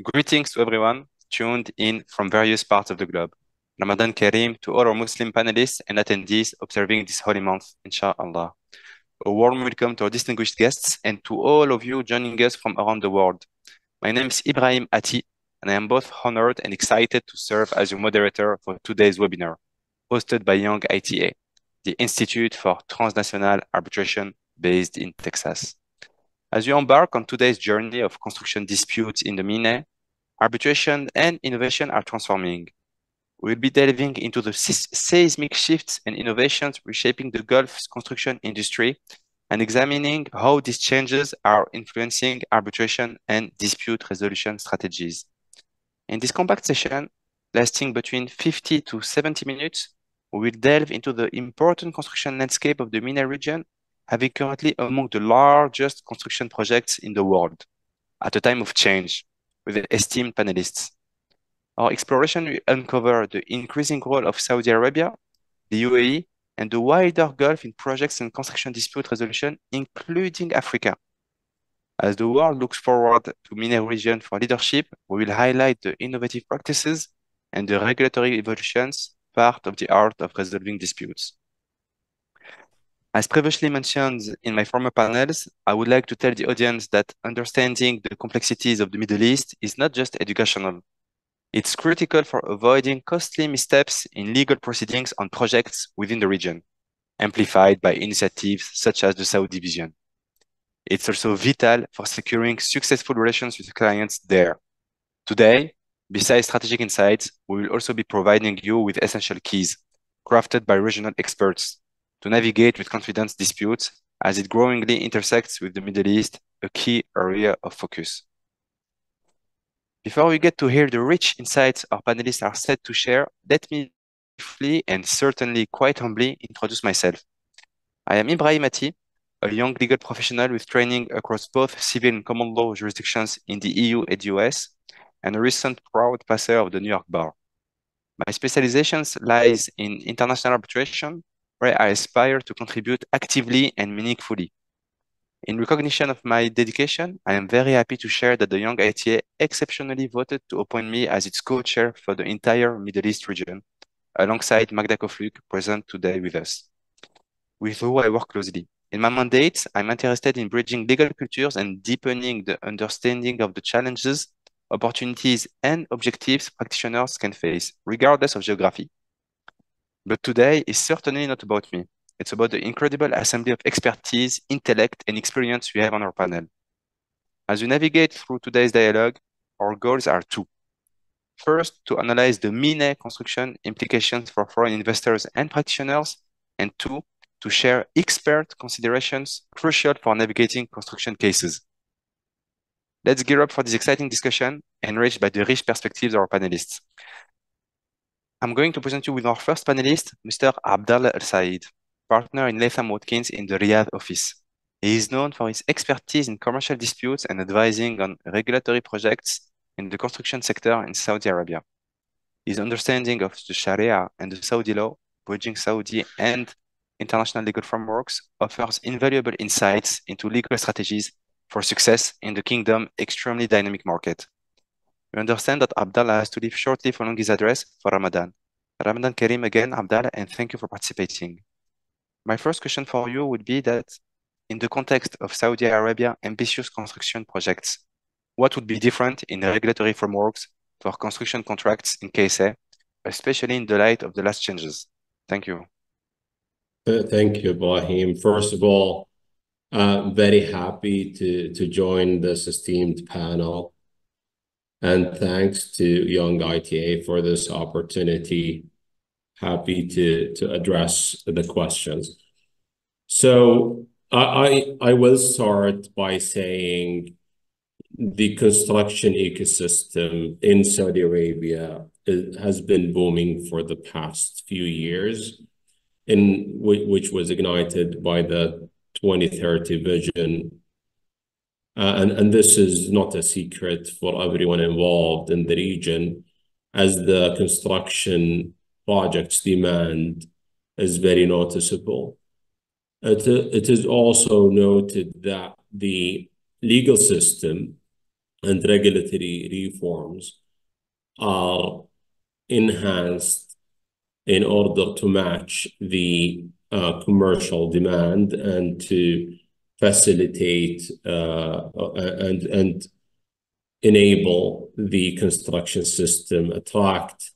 Greetings to everyone tuned in from various parts of the globe. Ramadan Kareem to all our Muslim panelists and attendees observing this holy month, inshallah. A warm welcome to our distinguished guests and to all of you joining us from around the world. My name is Ibrahim Ati, and I am both honored and excited to serve as your moderator for today's webinar, hosted by Young ITA, the Institute for Transnational Arbitration based in Texas. As you embark on today's journey of construction disputes in the MENA, arbitration and innovation are transforming. We'll be delving into the seismic shifts and innovations reshaping the Gulf's construction industry and examining how these changes are influencing arbitration and dispute resolution strategies. In this compact session, lasting between 50 to 70 minutes, we will delve into the important construction landscape of the MENA region, having currently among the largest construction projects in the world at a time of change with esteemed panelists. Our exploration will uncover the increasing role of Saudi Arabia, the UAE, and the wider Gulf in projects and construction dispute resolution, including Africa. As the world looks forward to MENA region for leadership, we will highlight the innovative practices and the regulatory evolutions part of the art of resolving disputes. As previously mentioned in my former panels, I would like to tell the audience that understanding the complexities of the Middle East is not just educational. It's critical for avoiding costly missteps in legal proceedings on projects within the region, amplified by initiatives such as the Saudi Vision. It's also vital for securing successful relations with clients there. Today, besides strategic insights, we will also be providing you with essential keys crafted by regional experts to navigate with confidence disputes as it growingly intersects with the Middle East, a key area of focus. Before we get to hear the rich insights our panelists are set to share, let me briefly and certainly quite humbly introduce myself. I am Ibrahim Ati, a young legal professional with training across both civil and common law jurisdictions in the EU and the US, and a recent proud passer of the New York Bar. My specializations lies in international arbitration, where I aspire to contribute actively and meaningfully. In recognition of my dedication, I am very happy to share that the Young ITA exceptionally voted to appoint me as its co-chair for the entire Middle East region, alongside Magda Kofluk, present today with us, with who I work closely. In my mandate, I'm interested in bridging legal cultures and deepening the understanding of the challenges, opportunities, and objectives practitioners can face, regardless of geography. But today is certainly not about me. It's about the incredible assembly of expertise, intellect, and experience we have on our panel. As we navigate through today's dialogue, our goals are two. First, to analyze the MENA construction implications for foreign investors and practitioners, and two, to share expert considerations crucial for navigating construction cases. Let's gear up for this exciting discussion, enriched by the rich perspectives of our panelists. I'm going to present you with our first panelist, Mr. Abdallah Al-Said, partner in Latham Watkins in the Riyadh office. He is known for his expertise in commercial disputes and advising on regulatory projects in the construction sector in Saudi Arabia. His understanding of the Sharia and the Saudi law, bridging Saudi and international legal frameworks, offers invaluable insights into legal strategies for success in the kingdom's extremely dynamic market. We understand that Abdallah has to leave shortly following his address for Ramadan. Ramadan Kareem again, Abdallah, and thank you for participating. My first question for you would be that in the context of Saudi Arabia ambitious construction projects, what would be different in the regulatory frameworks for construction contracts in KSA, especially in the light of the last changes? Thank you. Thank you, Ibrahim. First of all, very happy to join this esteemed panel. And thanks to Young ITA for this opportunity. Happy to address the questions. So I will start by saying the construction ecosystem in Saudi Arabia has been booming for the past few years, which was ignited by the 2030 vision. And this is not a secret for everyone involved in the region, as the construction projects demand is very noticeable. It is also noted that the legal system and regulatory reforms are enhanced in order to match the commercial demand and to facilitate and enable the construction system, attract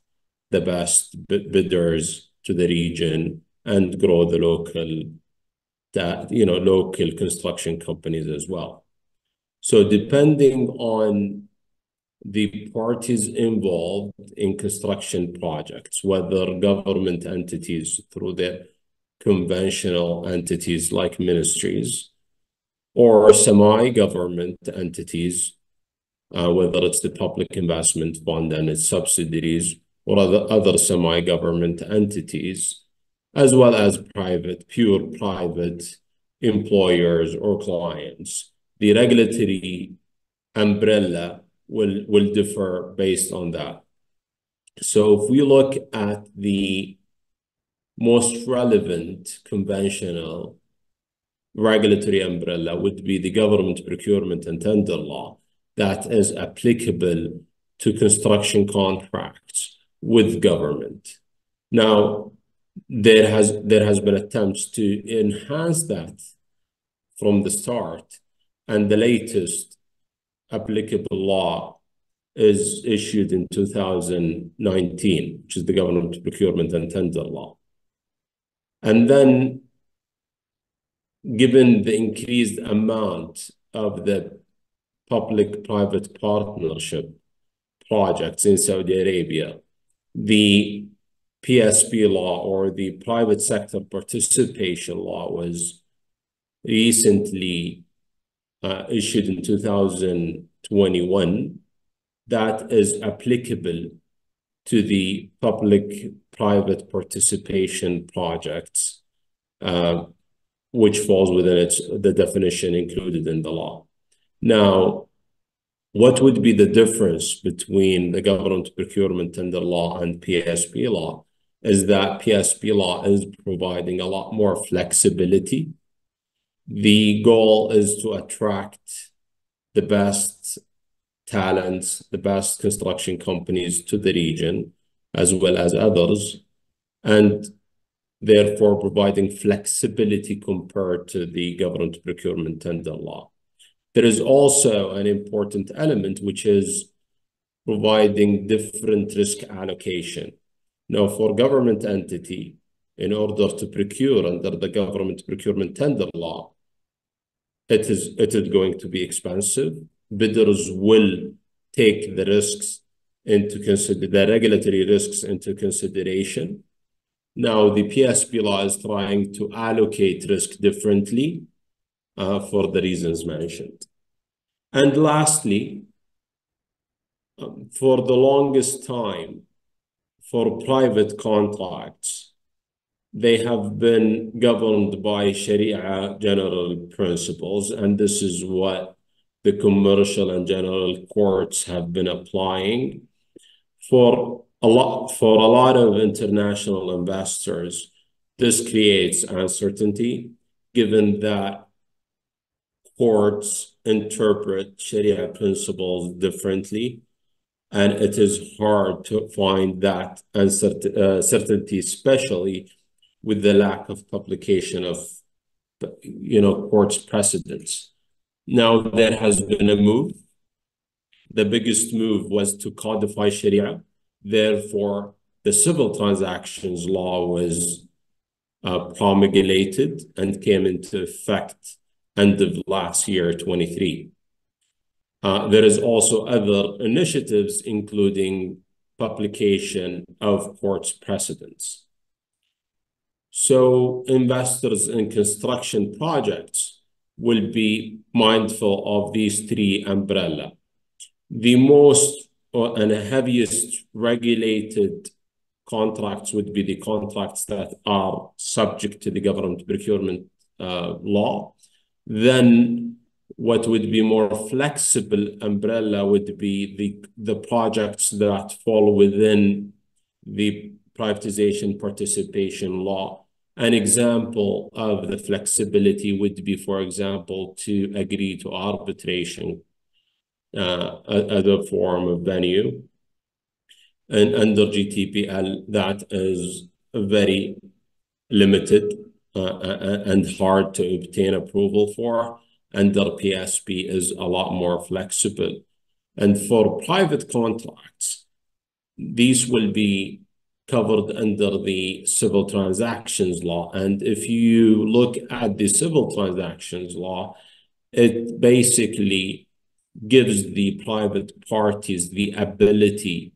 the best bidders to the region, and grow the local construction companies as well. So depending on the parties involved in construction projects, whether government entities through their conventional entities like ministries, or semi-government entities, whether it's the Public Investment Fund and its subsidiaries, or other semi-government entities, as well as pure private employers or clients. The regulatory umbrella will differ based on that. So if we look at the most relevant conventional regulatory umbrella would be the Government Procurement and Tender Law that is applicable to construction contracts with government. Now, there has been attempts to enhance that from the start, and the latest applicable law is issued in 2019, which is the Government Procurement and Tender Law. And then, given the increased amount of the public-private partnership projects in Saudi Arabia, the PSP law, or the Private Sector Participation Law, was recently issued in 2021, that is applicable to the public-private participation projects, which falls within the definition included in the law. Now, what would be the difference between the Government Procurement Tender Law and PSP law is that PSP law is providing a lot more flexibility. The goal is to attract the best talents, the best construction companies to the region, as well as others, and therefore providing flexibility compared to the Government Procurement Tender Law. There is also an important element, which is providing different risk allocation. Now, for government entity, in order to procure under the Government Procurement Tender Law, it is going to be expensive. Bidders will take the risks the regulatory risks into consideration. Now, the PSP law is trying to allocate risk differently for the reasons mentioned. And lastly, for the longest time, for private contracts, they have been governed by Sharia general principles, and this is what the commercial and general courts have been applying. For a lot of international investors, this creates uncertainty, given that courts interpret Sharia principles differently, and it is hard to find that certainty, especially with the lack of publication of courts precedents. Now, there has been a move. The biggest move was to codify Sharia. Therefore, the civil transactions law was promulgated and came into effect end of last year, 23. There is also other initiatives, including publication of courts precedents. So investors in construction projects will be mindful of these three umbrellas. The most and heaviest regulated contracts would be the contracts that are subject to the Government Procurement Law. Then what would be more flexible umbrella would be the projects that fall within the Privatization Participation Law. An example of the flexibility would be, for example, to agree to arbitration as a form of venue. And under GTPL, that is very limited and hard to obtain approval for. Under PSP is a lot more flexible. And for private contracts, these will be covered under the civil transactions law. And if you look at the civil transactions law, it basically gives the private parties the ability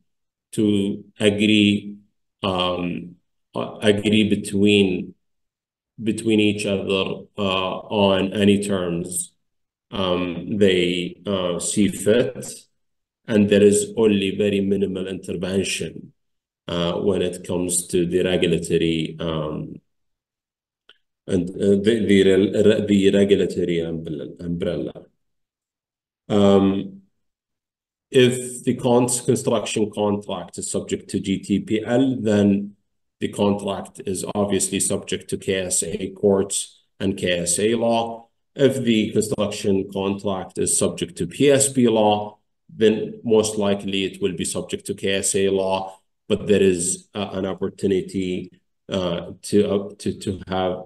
to agree between each other on any terms they see fit, and there is only very minimal intervention when it comes to the regulatory and the regulatory umbrella. If the construction contract is subject to GTPL, then the contract is obviously subject to KSA courts and KSA law. If the construction contract is subject to PSP law, then most likely it will be subject to KSA law, but there is an opportunity to have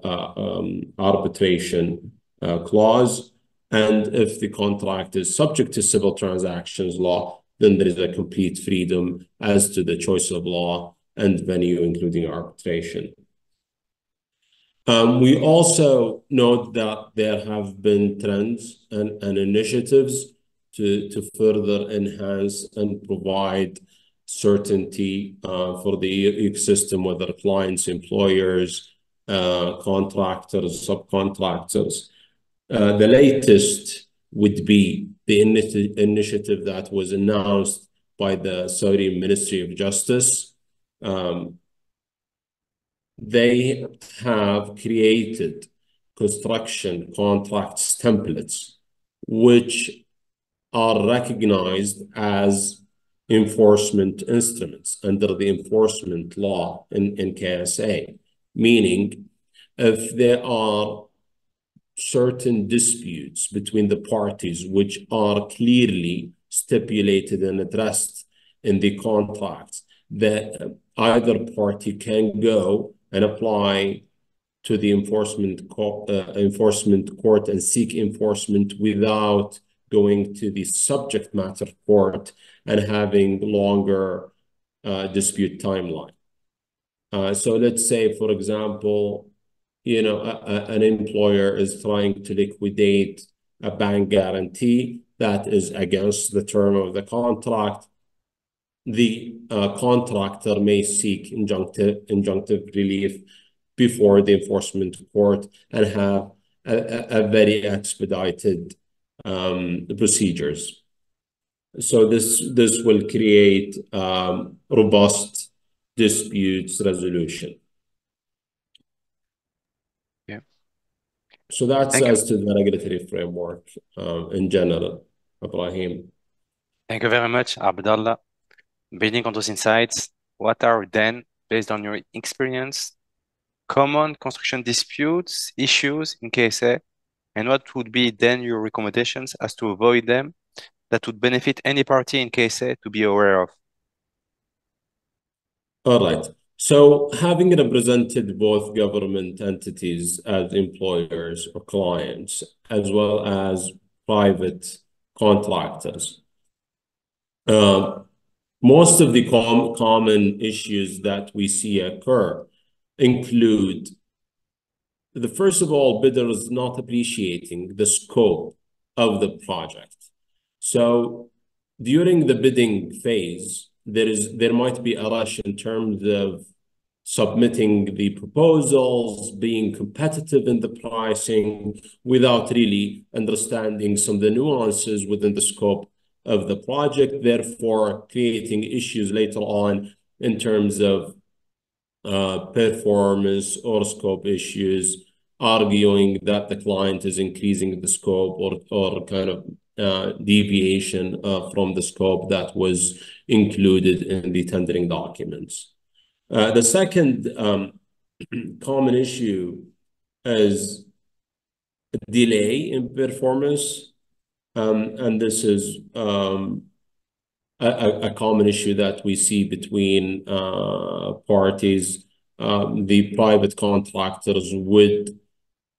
arbitration clause. And if the contract is subject to civil transactions law, then there is a complete freedom as to the choice of law and venue, including arbitration. We also note that there have been trends and initiatives to further enhance and provide certainty for the ecosystem, whether clients, employers, contractors, subcontractors. The latest would be the initiative that was announced by the Saudi Ministry of Justice. They have created construction contracts templates, which are recognized as enforcement instruments under the enforcement law in KSA, meaning if there are certain disputes between the parties which are clearly stipulated and addressed in the contracts, that either party can go and apply to the enforcement court and seek enforcement without going to the subject matter court and having longer dispute timeline. So let's say, for example, an employer is trying to liquidate a bank guarantee that is against the term of the contract. The contractor may seek injunctive relief before the enforcement court and have a very expedited procedures. So this will create robust disputes resolution. Yeah. So that's as to the regulatory framework in general, Ibrahim. Thank you very much, Abdallah. Building on those insights, what are then, based on your experience, common construction disputes, issues in KSA, and what would be then your recommendations as to avoid them that would benefit any party in KSA to be aware of? All right. So having represented both government entities as employers or clients, as well as private contractors, most of the common issues that we see occur include first of all, bidders not appreciating the scope of the project. So during the bidding phase, there might be a rush in terms of submitting the proposals, being competitive in the pricing without really understanding some of the nuances within the scope of the project, therefore creating issues later on in terms of performance or scope issues, arguing that the client is increasing the scope or kind of deviation from the scope that was included in the tendering documents. The second common issue is delay in performance And this is a common issue that we see between parties. The private contractors would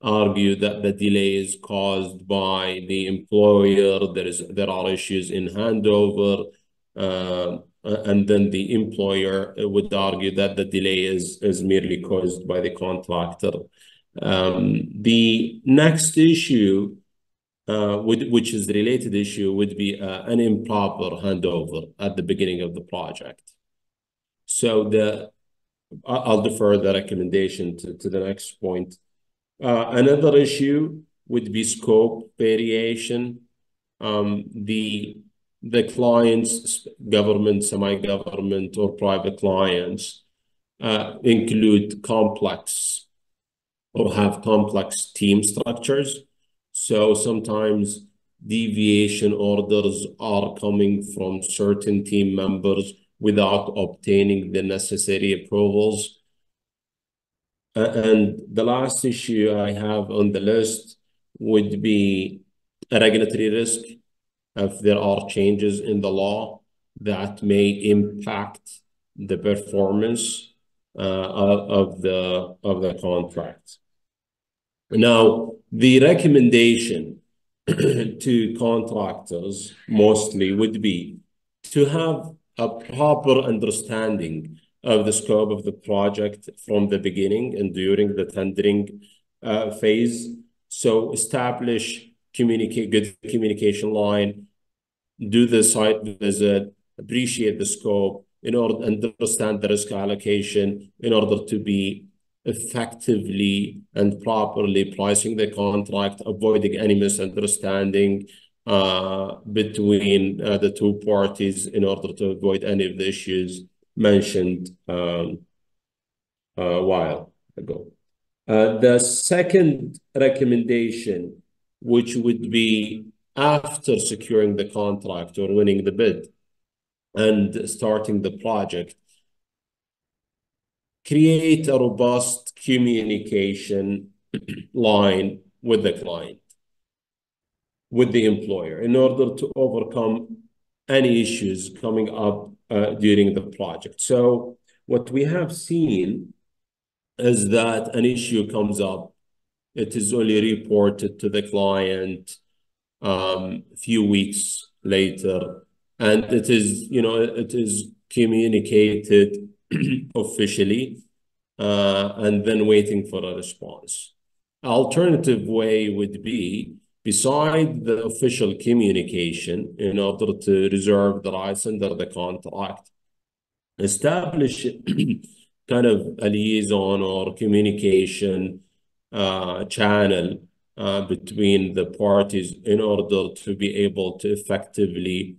argue that the delay is caused by the employer. There are issues in handover, and then the employer would argue that the delay is merely caused by the contractor. The next issue, which is the related issue, would be an improper handover at the beginning of the project. So I'll defer the recommendation to the next point. Another issue would be scope variation. The clients, government, semi-government, or private clients include complex or have complex team structures. So sometimes deviation orders are coming from certain team members without obtaining the necessary approvals. And the last issue I have on the list would be a regulatory risk. If there are changes in the law that may impact the performance of the contract. Now, the recommendation to contractors mostly would be to have a proper understanding of the scope of the project from the beginning and during the tendering phase. So establish good communication line, do the site visit, appreciate the scope in order to understand the risk allocation in order to be effectively and properly pricing the contract, avoiding any misunderstanding between the two parties in order to avoid any of the issues mentioned a while ago. The second recommendation, which would be after securing the contract or winning the bid and starting the project, create a robust communication line with the client, with the employer, in order to overcome any issues coming up during the project. So what we have seen is that an issue comes up, it is only reported to the client a few weeks later, and it is communicated officially, and then waiting for a response. Alternative way would be, beside the official communication, in order to reserve the rights under the contract, establish kind of a liaison or communication channel between the parties in order to be able to effectively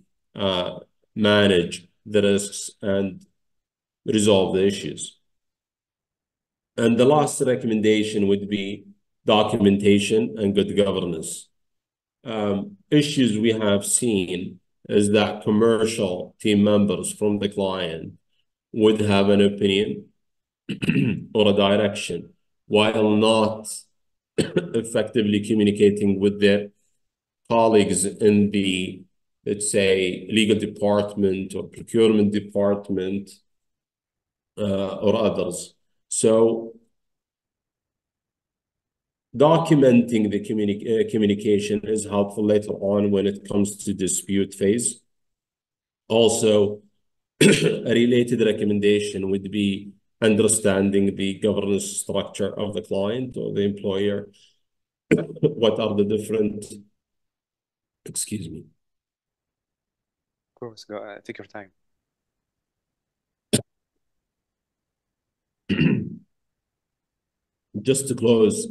manage the risks and resolve the issues. And the last recommendation would be documentation and good governance. Issues we have seen is that commercial team members from the client would have an opinion or a direction while not effectively communicating with their colleagues in the, let's say, legal department or procurement department or others. So documenting the communication is helpful later on when it comes to dispute phase. Also, a related recommendation would be understanding the governance structure of the client or the employer. What are the different, excuse me. Of course, go take your time. Just to close,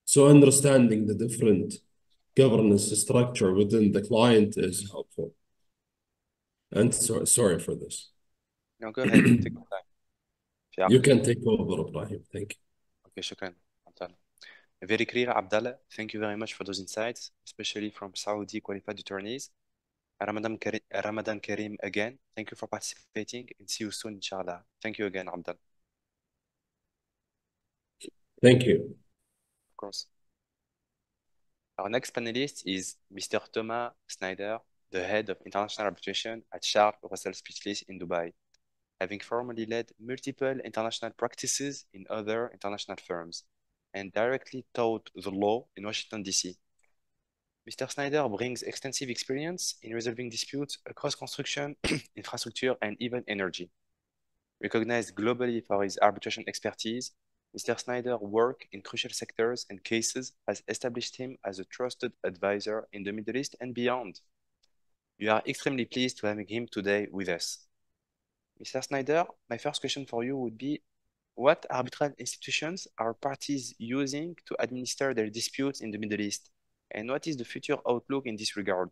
so understanding the different governance structure within the client is helpful. And sorry for this. No, go ahead. Take your time. You can take over, Ibrahim. Thank you. Okay, shukran. Very clear, Abdallah. Thank you very much for those insights, especially from Saudi qualified attorneys. Ramadan Kareem again. Thank you for participating and see you soon, inshallah. Thank you again, Abdallah. Thank you. Of course. Our next panelist is Mr. Thomas Snyder, the head of international arbitration at Charles Russell Speechlys in Dubai, having formerly led multiple international practices in other international firms and directly taught the law in Washington, D.C. Mr. Snyder brings extensive experience in resolving disputes across construction, infrastructure, and even energy. Recognized globally for his arbitration expertise, Mr. Snyder's work in crucial sectors and cases has established him as a trusted advisor in the Middle East and beyond. We are extremely pleased to have him today with us. Mr. Snyder, my first question for you would be, what arbitral institutions are parties using to administer their disputes in the Middle East? And what is the future outlook in this regard?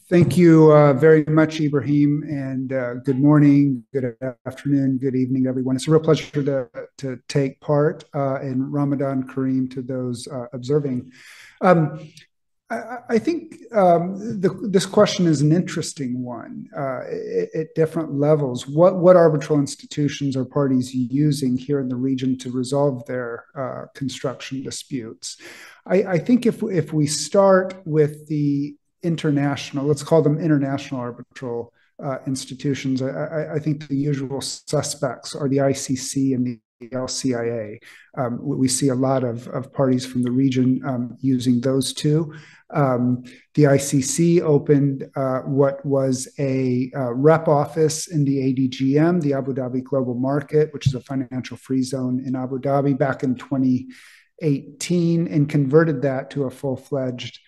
Thank you very much, Ibrahim, and good morning, good afternoon, good evening, everyone. It's a real pleasure to take part in Ramadan Kareem to those observing. I think this question is an interesting one at different levels. What arbitral institutions are parties using here in the region to resolve their construction disputes? I think if we start with the international, let's call them international arbitral institutions, I think the usual suspects are the ICC and the LCIA. We see a lot of parties from the region using those two. The ICC opened what was a rep office in the ADGM, the Abu Dhabi Global Market, which is a financial free zone in Abu Dhabi back in 2018, and converted that to a full-fledged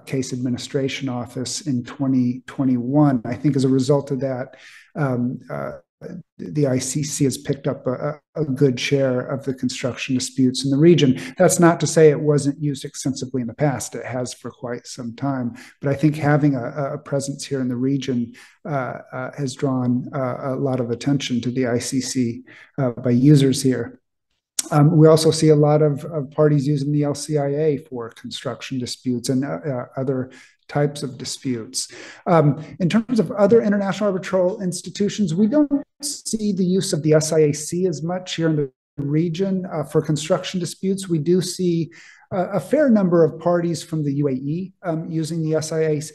case administration office in 2021. I think as a result of that, the ICC has picked up a good share of the construction disputes in the region. That's not to say it wasn't used extensively in the past. It has for quite some time. But I think having a presence here in the region has drawn a lot of attention to the ICC by users here. We also see a lot of parties using the LCIA for construction disputes and other types of disputes. In terms of other international arbitral institutions, we don't see the use of the SIAC as much here in the region for construction disputes. We do see a fair number of parties from the UAE using the SIAC,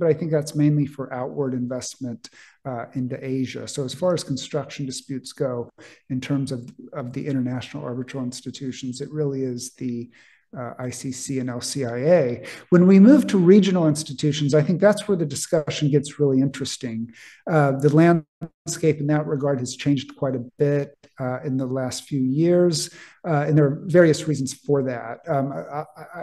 but I think that's mainly for outward investment into Asia. So as far as construction disputes go, in terms of the international arbitral institutions, it really is the ICC and LCIA. When we move to regional institutions, I think that's where the discussion gets really interesting. The landscape in that regard has changed quite a bit in the last few years, and there are various reasons for that.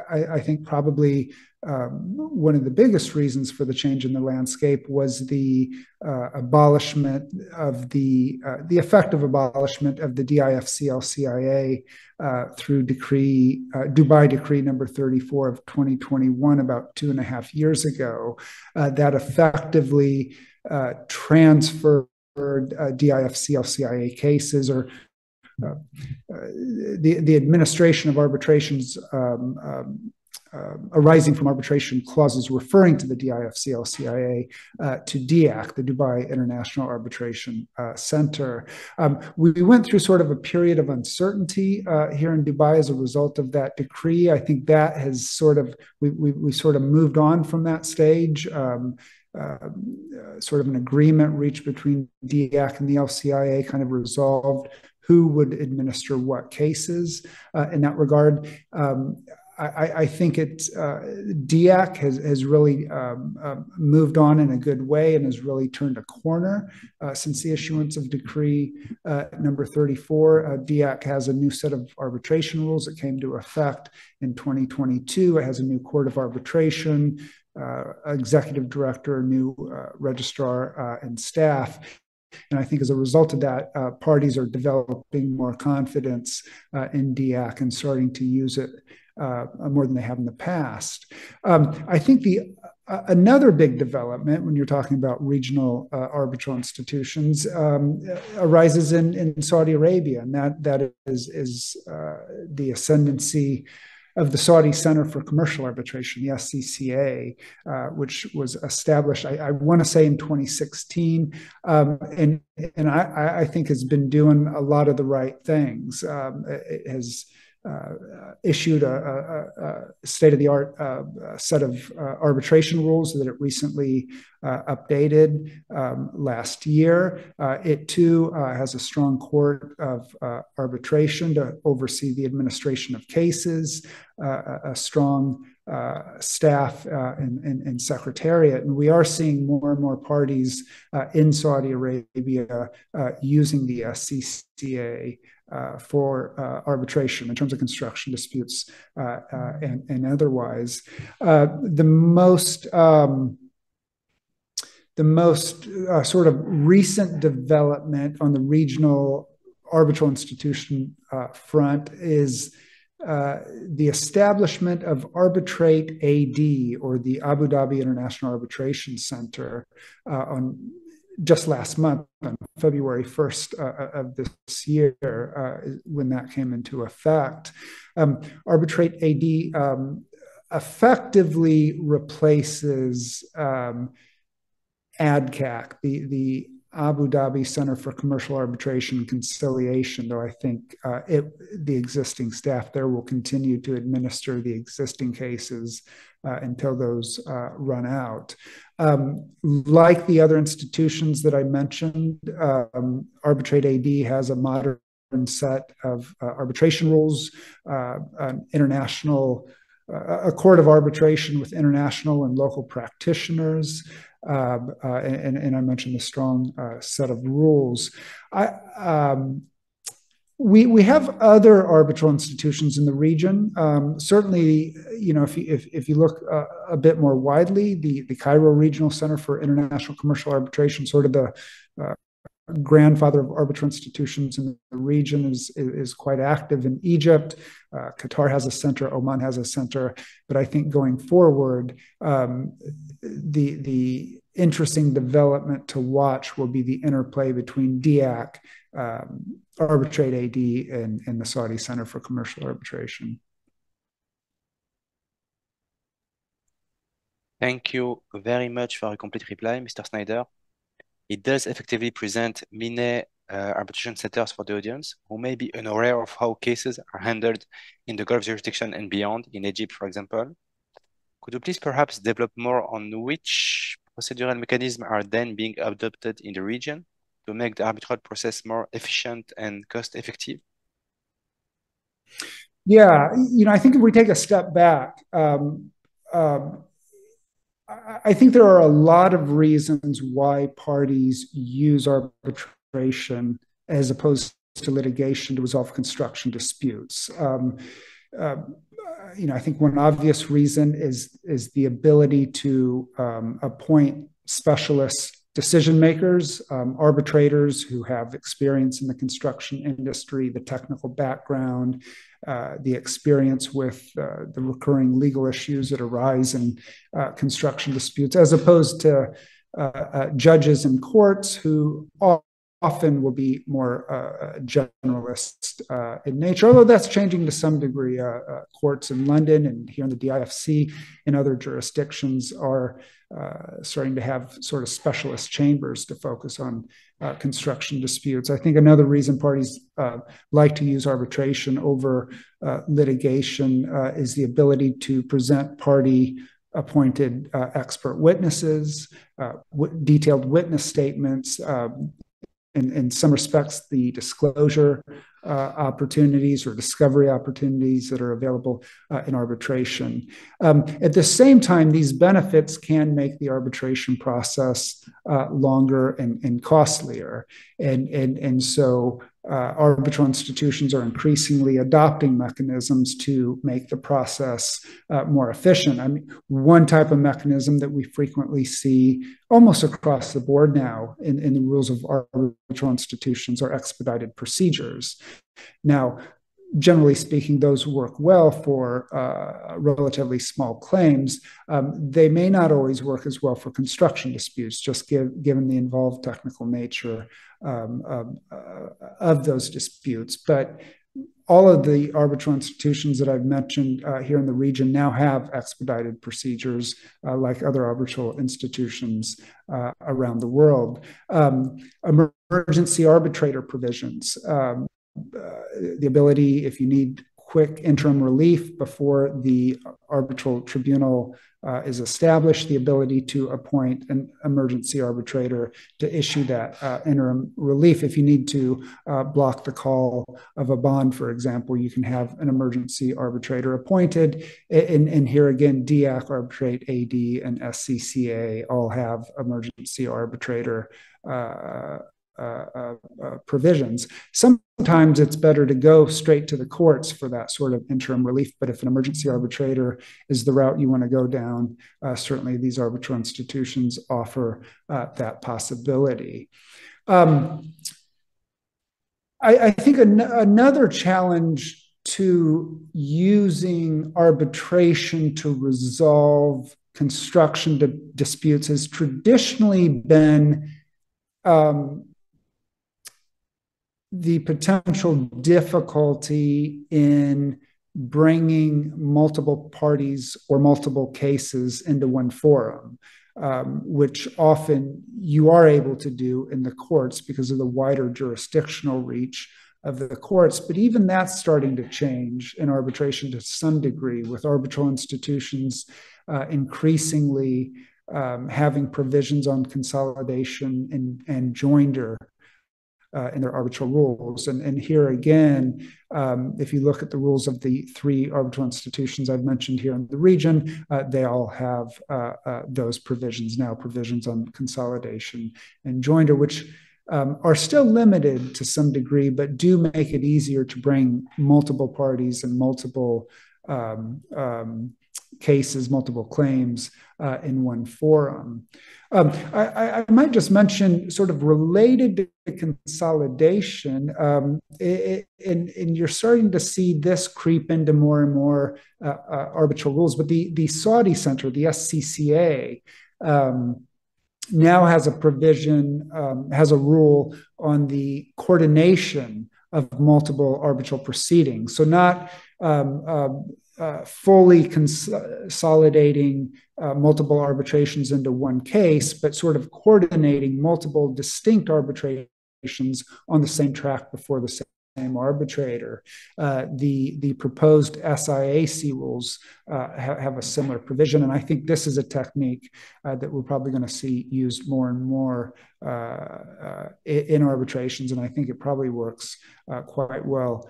I think probably one of the biggest reasons for the change in the landscape was the abolishment of the effective abolishment of the DIFC-LCIA through Dubai Decree number 34 of 2021, about 2.5 years ago, that effectively transferred DIFC-LCIA cases or the administration of arbitrations arising from arbitration clauses referring to the DIFC-LCIA to DIAC, the Dubai International Arbitration Center. We went through sort of a period of uncertainty here in Dubai as a result of that decree. I think that has sort of, we sort of moved on from that stage. Sort of an agreement reached between DIAC and the LCIA kind of resolved who would administer what cases in that regard. I think DIAC has really moved on in a good way and has really turned a corner since the issuance of Decree number 34. DIAC has a new set of arbitration rules that came to effect in 2022. It has a new court of arbitration, executive director, new registrar, and staff. And I think as a result of that, parties are developing more confidence in DIAC and starting to use it more than they have in the past. I think another big development when you're talking about regional arbitral institutions arises in Saudi Arabia, and that is the ascendancy of the Saudi Center for Commercial Arbitration, the SCCA, which was established, I want to say in 2016, and I think has been doing a lot of the right things. It has issued a state-of-the-art set of arbitration rules that it recently updated last year. It too has a strong court of arbitration to oversee the administration of cases, a strong staff and secretariat. And we are seeing more and more parties in Saudi Arabia using the SCCA for arbitration in terms of construction disputes and otherwise. The most sort of recent development on the regional arbitral institution front is the establishment of Arbitrate AD, or the Abu Dhabi International Arbitration Center, on just last month, on February 1st of this year, when that came into effect. Arbitrate AD effectively replaces ADCAC, the Abu Dhabi Center for Commercial Arbitration and Conciliation, though I think the existing staff there will continue to administer the existing cases until those run out. Like the other institutions that I mentioned, Arbitrate AD has a modern set of arbitration rules, an international, a court of arbitration with international and local practitioners, and I mentioned the strong set of rules. We have other arbitral institutions in the region. Certainly, you know, if you look a bit more widely, the Cairo Regional Center for International Commercial Arbitration, sort of the grandfather of arbitral institutions in the region, is quite active in Egypt. Qatar has a center, Oman has a center, but I think going forward, the interesting development to watch will be the interplay between DIAC, Arbitrate AD, and the Saudi Center for Commercial Arbitration. Thank you very much for a complete reply, Mr. Snyder. It does effectively present many arbitration centers for the audience who may be unaware of how cases are handled in the Gulf jurisdiction and beyond, in Egypt, for example. Could you please perhaps develop more on which procedural mechanisms are then being adopted in the region to make the arbitral process more efficient and cost-effective? Yeah, you know, I think if we take a step back, I think there are a lot of reasons why parties use arbitration as opposed to litigation to resolve construction disputes. You know, I think one obvious reason is the ability to appoint specialist decision makers, arbitrators who have experience in the construction industry, the technical background, the experience with the recurring legal issues that arise in construction disputes, as opposed to judges and courts who often will be more generalist in nature, although that's changing to some degree. Courts in London and here in the DIFC and other jurisdictions are starting to have sort of specialist chambers to focus on construction disputes. I think another reason parties like to use arbitration over litigation is the ability to present party appointed expert witnesses, detailed witness statements, in some respects, the disclosure opportunities or discovery opportunities that are available in arbitration. At the same time, these benefits can make the arbitration process longer and costlier. And so arbitral institutions are increasingly adopting mechanisms to make the process more efficient. I mean, one type of mechanism that we frequently see almost across the board now in the rules of arbitral institutions are expedited procedures. Now, generally speaking, those work well for relatively small claims. They may not always work as well for construction disputes, just given the involved technical nature of those disputes. But all of the arbitral institutions that I've mentioned here in the region now have expedited procedures like other arbitral institutions around the world. Emergency arbitrator provisions, the ability, if you need quick interim relief before the arbitral tribunal is established, the ability to appoint an emergency arbitrator to issue that interim relief. If you need to block the call of a bond, for example, you can have an emergency arbitrator appointed. And here again, DIAC, Arbitrate AD, and SCCA all have emergency arbitrator provisions. Sometimes it's better to go straight to the courts for that sort of interim relief, but if an emergency arbitrator is the route you want to go down, certainly these arbitral institutions offer that possibility. I think another challenge to using arbitration to resolve construction disputes has traditionally been the potential difficulty in bringing multiple parties or multiple cases into one forum, which often you are able to do in the courts because of the wider jurisdictional reach of the courts. But even that's starting to change in arbitration to some degree, with arbitral institutions increasingly having provisions on consolidation and joinder in their arbitral rules. And here again, if you look at the rules of the three arbitral institutions I've mentioned here in the region, they all have those provisions now, provisions on consolidation and joinder, which are still limited to some degree, but do make it easier to bring multiple parties and multiple cases, multiple claims in one forum. I might just mention, sort of related to consolidation, and you're starting to see this creep into more and more arbitral rules, but the Saudi Center, the SCCA, now has a provision, has a rule on the coordination of multiple arbitral proceedings. So not fully consolidating multiple arbitrations into one case, but sort of coordinating multiple distinct arbitrations on the same track before the same arbitrator. The proposed SIAC rules have a similar provision, and I think this is a technique that we're probably going to see used more and more in arbitrations, and I think it probably works quite well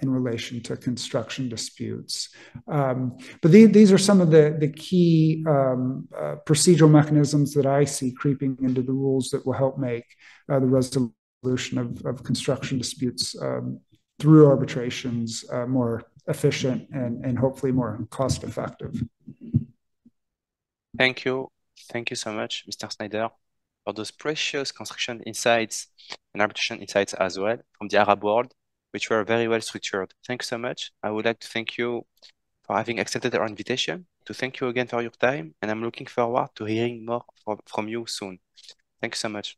in relation to construction disputes. But these are some of the key procedural mechanisms that I see creeping into the rules that will help make the resolution of construction disputes through arbitrations more efficient and hopefully more cost effective. Thank you. Thank you so much, Mr. Snyder, for those precious construction insights and arbitration insights as well from the Arab world, which were very well structured. Thank you so much. I would like to thank you for having accepted our invitation, to thank you again for your time, and I'm looking forward to hearing more from you soon. Thank you so much.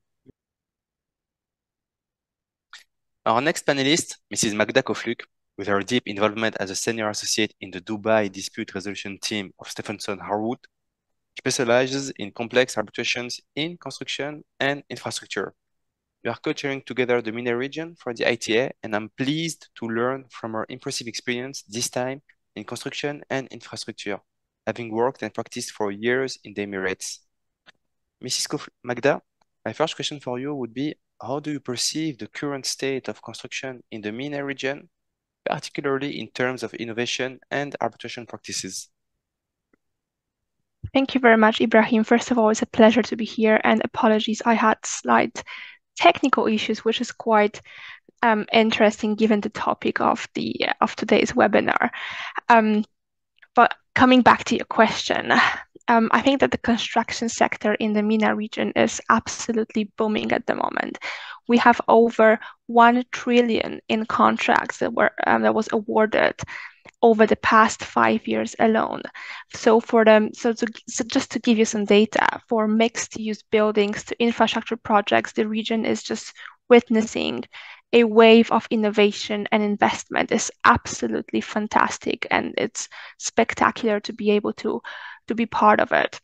Our next panelist, Mrs. Magda Kofluk, with her deep involvement as a senior associate in the Dubai dispute resolution team of Stephenson Harwood, specializes in complex arbitrations in construction and infrastructure. We are co-chairing together the MENA region for the ITA, and I'm pleased to learn from her impressive experience, this time in construction and infrastructure, having worked and practiced for years in the Emirates. Mrs. Magda, my first question for you would be, how do you perceive the current state of construction in the MENA region, particularly in terms of innovation and arbitration practices? Thank you very much, Ibrahim. First of all, it's a pleasure to be here, and apologies, I had slight technical issues, which is quite interesting given the topic of today's webinar. But coming back to your question, I think that the construction sector in the MENA region is absolutely booming at the moment. We have over 1 trillion in contracts that was awarded over the past 5 years alone. So just to give you some data, for mixed-use buildings to infrastructure projects, the region is just witnessing a wave of innovation and investment. Is absolutely fantastic, and it's spectacular to be able to be part of it.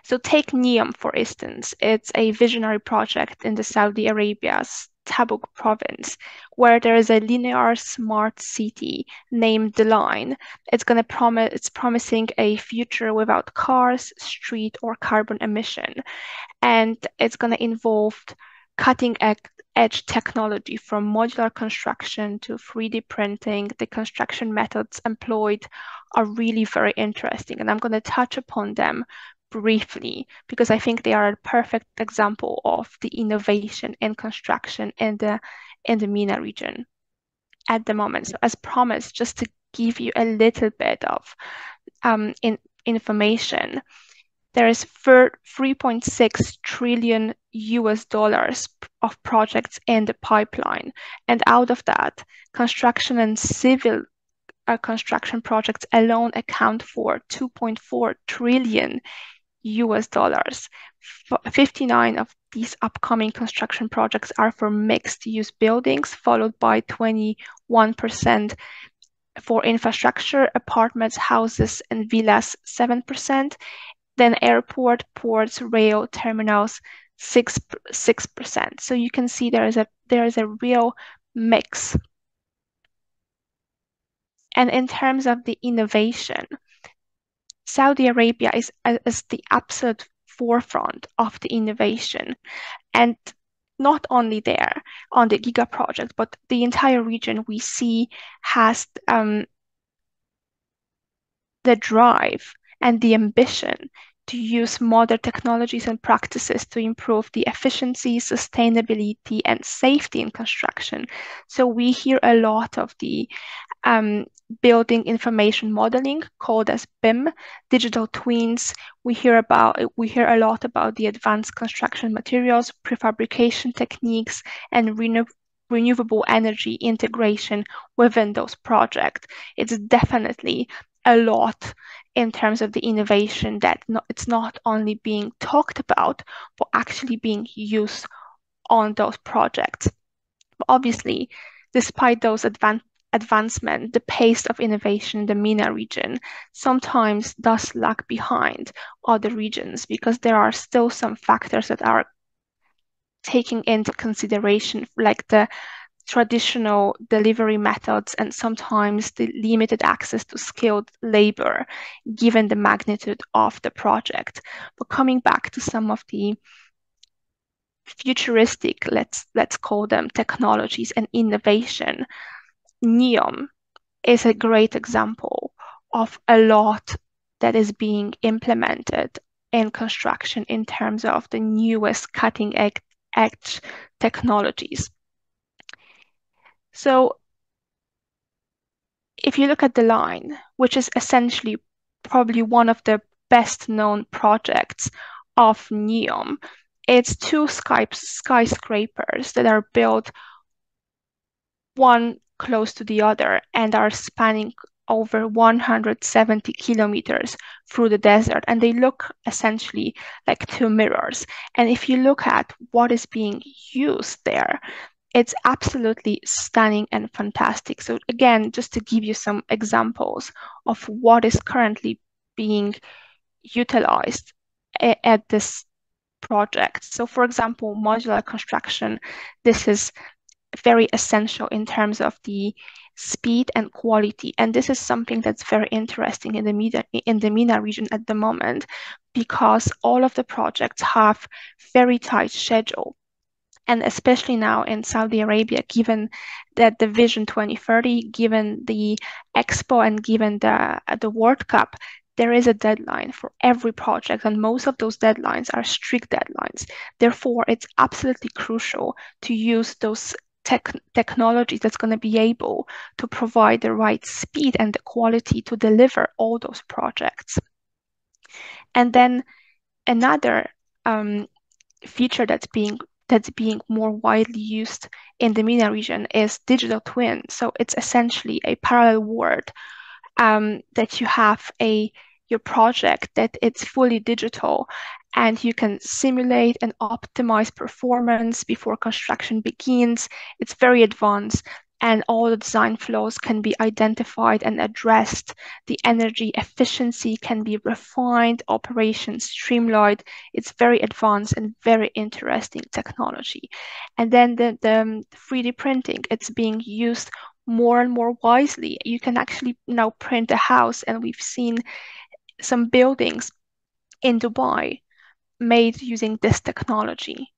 So take NEOM, for instance. It's a visionary project in the Saudi Arabia's Tabuk province, where there is a linear smart city named The Line. It's promising a future without cars, street, or carbon emission. And it's going to involve cutting edge technology from modular construction to 3D printing. The construction methods employed are really very interesting, and I'm going to touch upon them briefly because I think they are a perfect example of the innovation in construction in the MENA region at the moment. So as promised, just to give you a little bit of information, there is 3.6 trillion US dollars of projects in the pipeline. And out of that, construction and civil construction projects alone account for 2.4 trillion US dollars. 59 of these upcoming construction projects are for mixed-use buildings, followed by 21% for infrastructure, apartments, houses, and villas, 7%. Then airport, ports, rail, terminals, 6%. So you can see there is a real mix. And in terms of the innovation, Saudi Arabia is the absolute forefront of the innovation. And not only there on the Giga project, but the entire region we see has the drive and the ambition to use modern technologies and practices to improve the efficiency, sustainability, and safety in construction. So we hear a lot of the building information modeling, called as BIM, digital twins. We hear a lot about the advanced construction materials, prefabrication techniques, and renewable energy integration within those projects. It's definitely a lot in terms of the innovation that it's not only being talked about, but actually being used on those projects. But obviously, despite those advancement, the pace of innovation in the MENA region sometimes does lag behind other regions because there are still some factors that are taking into consideration, like the traditional delivery methods and sometimes the limited access to skilled labor, given the magnitude of the project. But coming back to some of the futuristic, let's call them, technologies and innovation, NEOM is a great example of a lot that is being implemented in construction in terms of the newest cutting edge technologies. So if you look at The Line, which is essentially probably one of the best known projects of NEOM, it's two skyscrapers that are built one close to the other and are spanning over 170 kilometers through the desert, and they look essentially like two mirrors. And if you look at what is being used there, it's absolutely stunning and fantastic. So again, just to give you some examples of what is currently being utilized at this project. So for example, modular construction, this is very essential in terms of the speed and quality. And this is something that's very interesting in the MENA region at the moment, because all of the projects have very tight schedule. And especially now in Saudi Arabia, given that the Vision 2030, given the Expo, and given the World Cup, there is a deadline for every project, and most of those deadlines are strict deadlines. Therefore, it's absolutely crucial to use those technologies that's going to be able to provide the right speed and the quality to deliver all those projects. And then another feature that's being more widely used in the MENA region is digital twin. So it's essentially a parallel world that you have your project that it's fully digital, and you can simulate and optimize performance before construction begins. It's very advanced. and all the design flaws can be identified and addressed. The energy efficiency can be refined, operations streamlined. It's very advanced and very interesting technology. And then the 3D printing, it's being used more and more wisely. You can actually now print a house, and we've seen some buildings in Dubai made using this technology.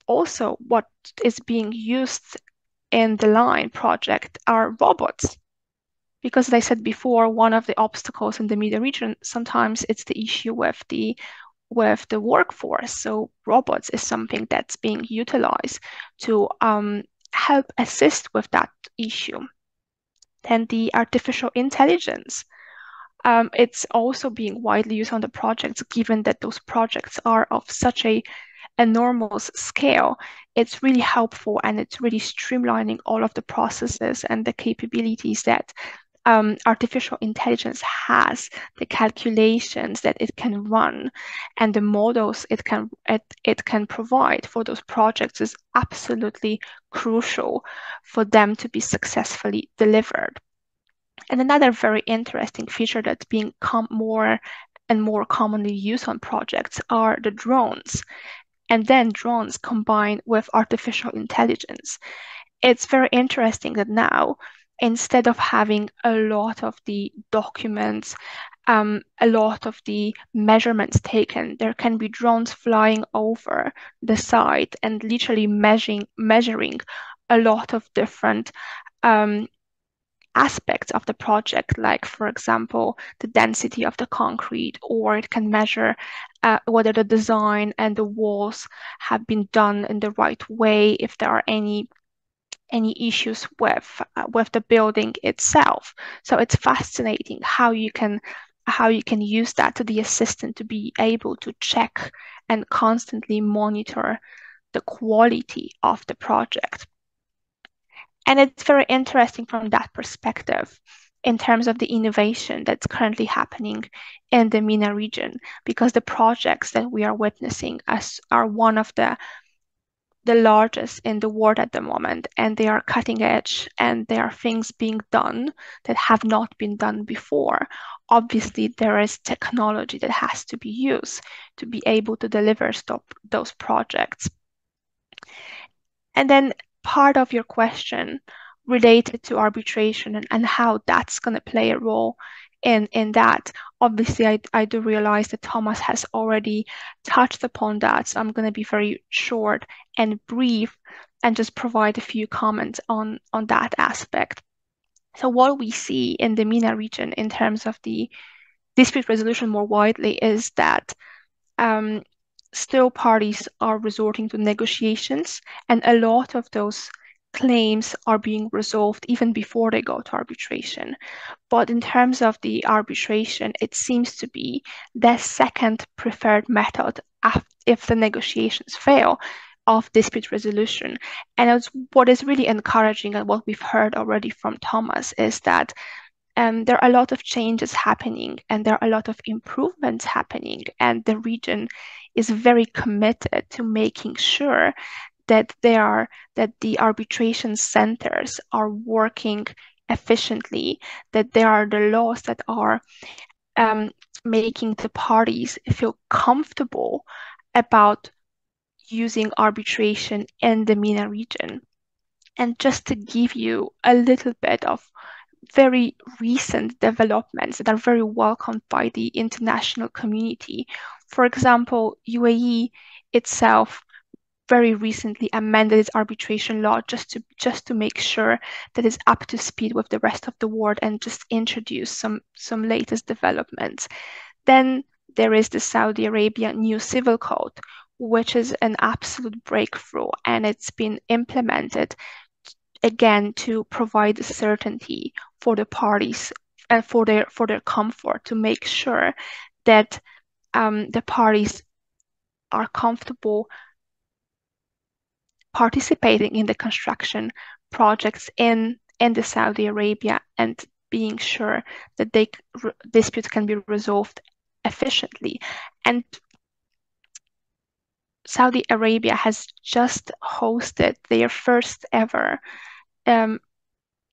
Also, what is being used in the LINE project are robots. Because as I said before, one of the obstacles in the MENA region, sometimes it's the issue with the workforce. So robots is something that's being utilized to help assist with that issue. Then the artificial intelligence. It's also being widely used on the projects, given that those projects are of such a enormous scale. It's really helpful, and it's really streamlining all of the processes and the capabilities that artificial intelligence has, the calculations that it can run, and the models it can provide for those projects is absolutely crucial for them to be successfully delivered. And another very interesting feature that's being more and more commonly used on projects are the drones. And then drones combined with artificial intelligence. It's very interesting that now, instead of having a lot of the documents, a lot of the measurements taken, there can be drones flying over the site and literally measuring a lot of different aspects of the project, like, for example, the density of the concrete, or it can measure whether the design and the walls have been done in the right way, if there are any issues with the building itself. So it's fascinating how you can use that to the assistant to be able to check and constantly monitor the quality of the project. And it's very interesting from that perspective in terms of the innovation that's currently happening in the MENA region, because the projects that we are witnessing are one of the largest in the world at the moment, and they are cutting edge, and there are things being done that have not been done before. Obviously, there is technology that has to be used to be able to deliver those projects. And then part of your question related to arbitration and how that's going to play a role in that. Obviously, I do realize that Thomas has already touched upon that, so I'm going to be very short and brief and just provide a few comments on that aspect. So what we see in the MENA region in terms of the dispute resolution more widely is that still parties are resorting to negotiations, and a lot of those claims are being resolved even before they go to arbitration. But in terms of the arbitration, it seems to be the second preferred method if the negotiations fail of dispute resolution. And what is really encouraging, and what we've heard already from Thomas, is that there are a lot of changes happening, and there are a lot of improvements happening, and the region is very committed to making sure that the arbitration centers are working efficiently, that there are the laws that are making the parties feel comfortable about using arbitration in the MENA region. And just to give you a little bit of very recent developments that are very welcomed by the international community. For example, UAE itself very recently amended its arbitration law just to make sure that it's up to speed with the rest of the world, and just introduce some latest developments. Then there is the Saudi Arabia new civil code, which is an absolute breakthrough, and it's been implemented again to provide certainty for the parties and for their comfort, to make sure that the parties are comfortable participating in the construction projects in the Saudi Arabia, and being sure that disputes can be resolved efficiently. And Saudi Arabia has just hosted their first ever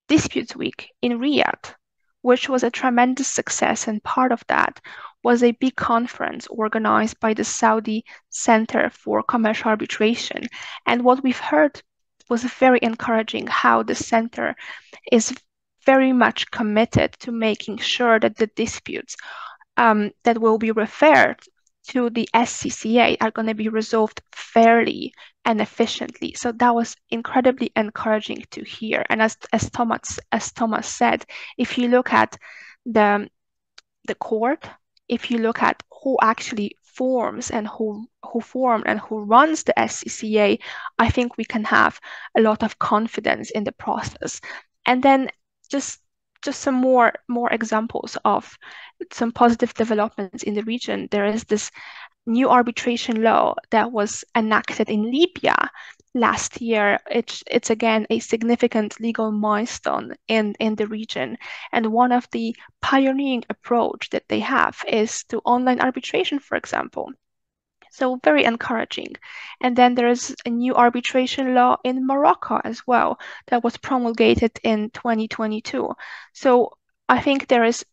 Disputes Week in Riyadh, which was a tremendous success, and part of that was a big conference organized by the Saudi Center for Commercial Arbitration. And what we've heard was very encouraging, how the center is very much committed to making sure that the disputes that will be referred to the SCCA are going to be resolved fairly and efficiently. So that was incredibly encouraging to hear. And as Thomas said, if you look at the court, if you look at who actually forms and who formed and who runs the SCCA, I think we can have a lot of confidence in the process. And then just some more examples of some positive developments in the region. There is this new arbitration law that was enacted in Libya last year. It's again a significant legal milestone in the region. And one of the pioneering approach that they have is to online arbitration, for example. So very encouraging. And then there is a new arbitration law in Morocco as well that was promulgated in 2022. So I think it's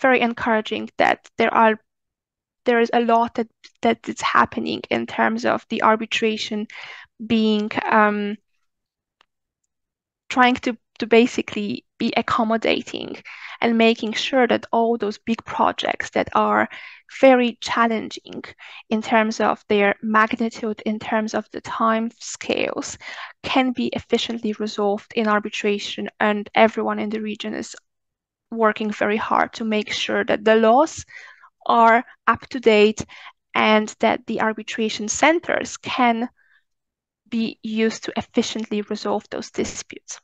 very encouraging that there is a lot that is happening in terms of the arbitration being trying to basically be accommodating and making sure that all those big projects that are very challenging in terms of their magnitude, in terms of the time scales, can be efficiently resolved in arbitration. And everyone in the region is working very hard to make sure that the laws are up to date and that the arbitration centers can be used to efficiently resolve those disputes.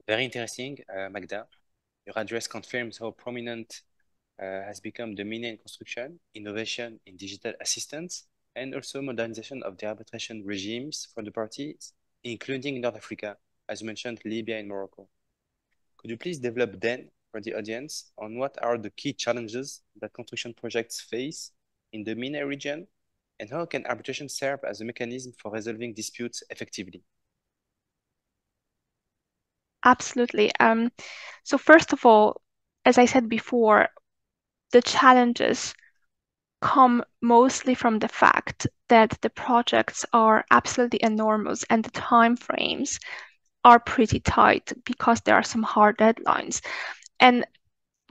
Very interesting, Magda. Your address confirms how prominent has become the MENA in construction, innovation in digital assistance, and also modernization of the arbitration regimes for the parties, including North Africa, as you mentioned, Libya and Morocco. Could you please develop then for the audience on what are the key challenges that construction projects face in the MENA region, and how can arbitration serve as a mechanism for resolving disputes effectively? Absolutely. So first of all, as I said before, the challenges come mostly from the fact that the projects are absolutely enormous and the time frames are pretty tight because there are some hard deadlines. And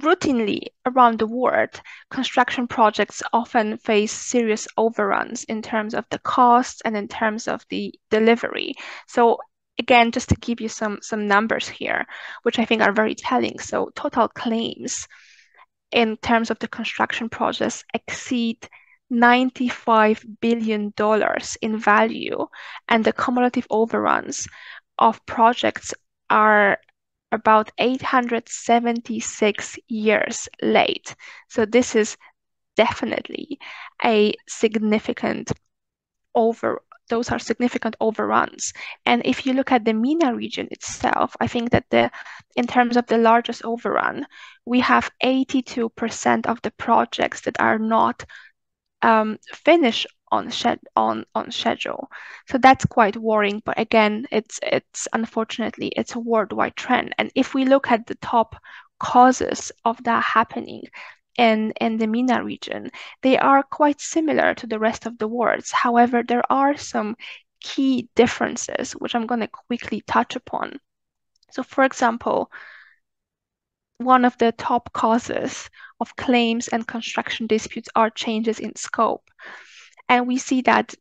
routinely around the world, construction projects often face serious overruns in terms of the costs and in terms of the delivery. So again, just to give you some numbers here, which I think are very telling. So total claims in terms of the construction process exceed $95 billion in value, and the cumulative overruns of projects are about 876 years late. So this is definitely a significant those are significant overruns. And if you look at the MENA region itself, I think that in terms of the largest overrun, we have 82% of the projects that are not finished on schedule. So that's quite worrying. But again, it's unfortunately it's a worldwide trend. And if we look at the top causes of that happening in the MENA region, they are quite similar to the rest of the world. However, there are some key differences, which I'm going to quickly touch upon. So for example, one of the top causes of claims and construction disputes are changes in scope. And we see that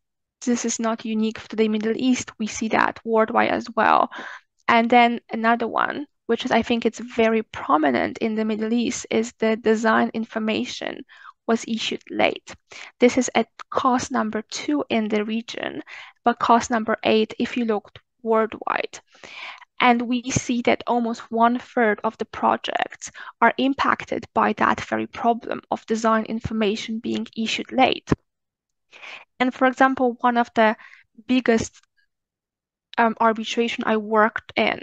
this is not unique to the Middle East. We see that worldwide as well. And then another one, which is, I think it's very prominent in the Middle East, is the design information was issued late. This is at cause number 2 in the region, but cause number 8 if you looked worldwide. And we see that almost 1/3 of the projects are impacted by that very problem of design information being issued late. And for example, one of the biggest arbitration I worked in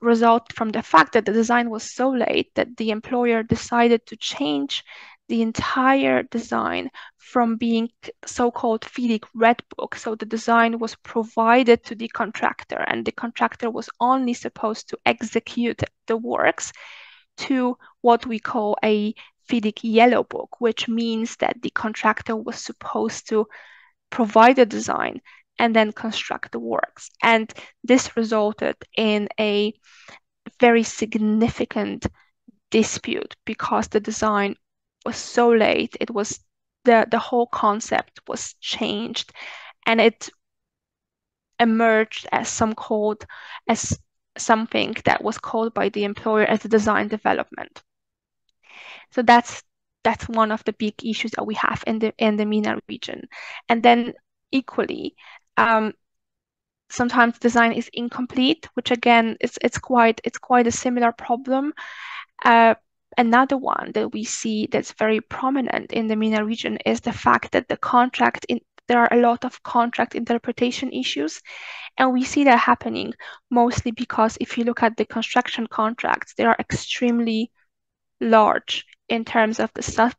result from the fact that the design was so late that the employer decided to change the entire design from being so-called FIDIC Red Book. So the design was provided to the contractor, and the contractor was only supposed to execute the works, to what we call a FIDIC Yellow Book, which means that the contractor was supposed to provide a design and then construct the works. And this resulted in a very significant dispute because the design was so late. It was the whole concept was changed, and it emerged as something that was called by the employer as a design development. So that's one of the big issues that we have in the MENA region. And then equally, sometimes design is incomplete, which again it's quite a similar problem. Another one that we see that's very prominent in the MENA region is the fact that there are a lot of contract interpretation issues, and we see that happening mostly because if you look at the construction contracts, they are extremely large in terms of the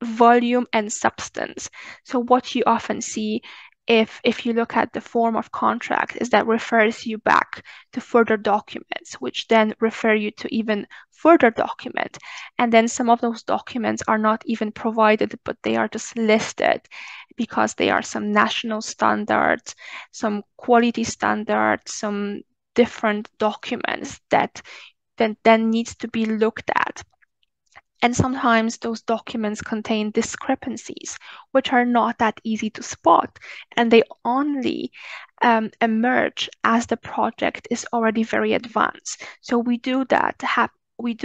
volume and substance. So what you often see if you look at the form of contract is that refers you back to further documents, which then refer you to even further document. And then some of those documents are not even provided, but they are just listed because they are some national standards, some quality standards, some different documents that then needs to be looked at. And sometimes those documents contain discrepancies, which are not that easy to spot, and they only emerge as the project is already very advanced. So we do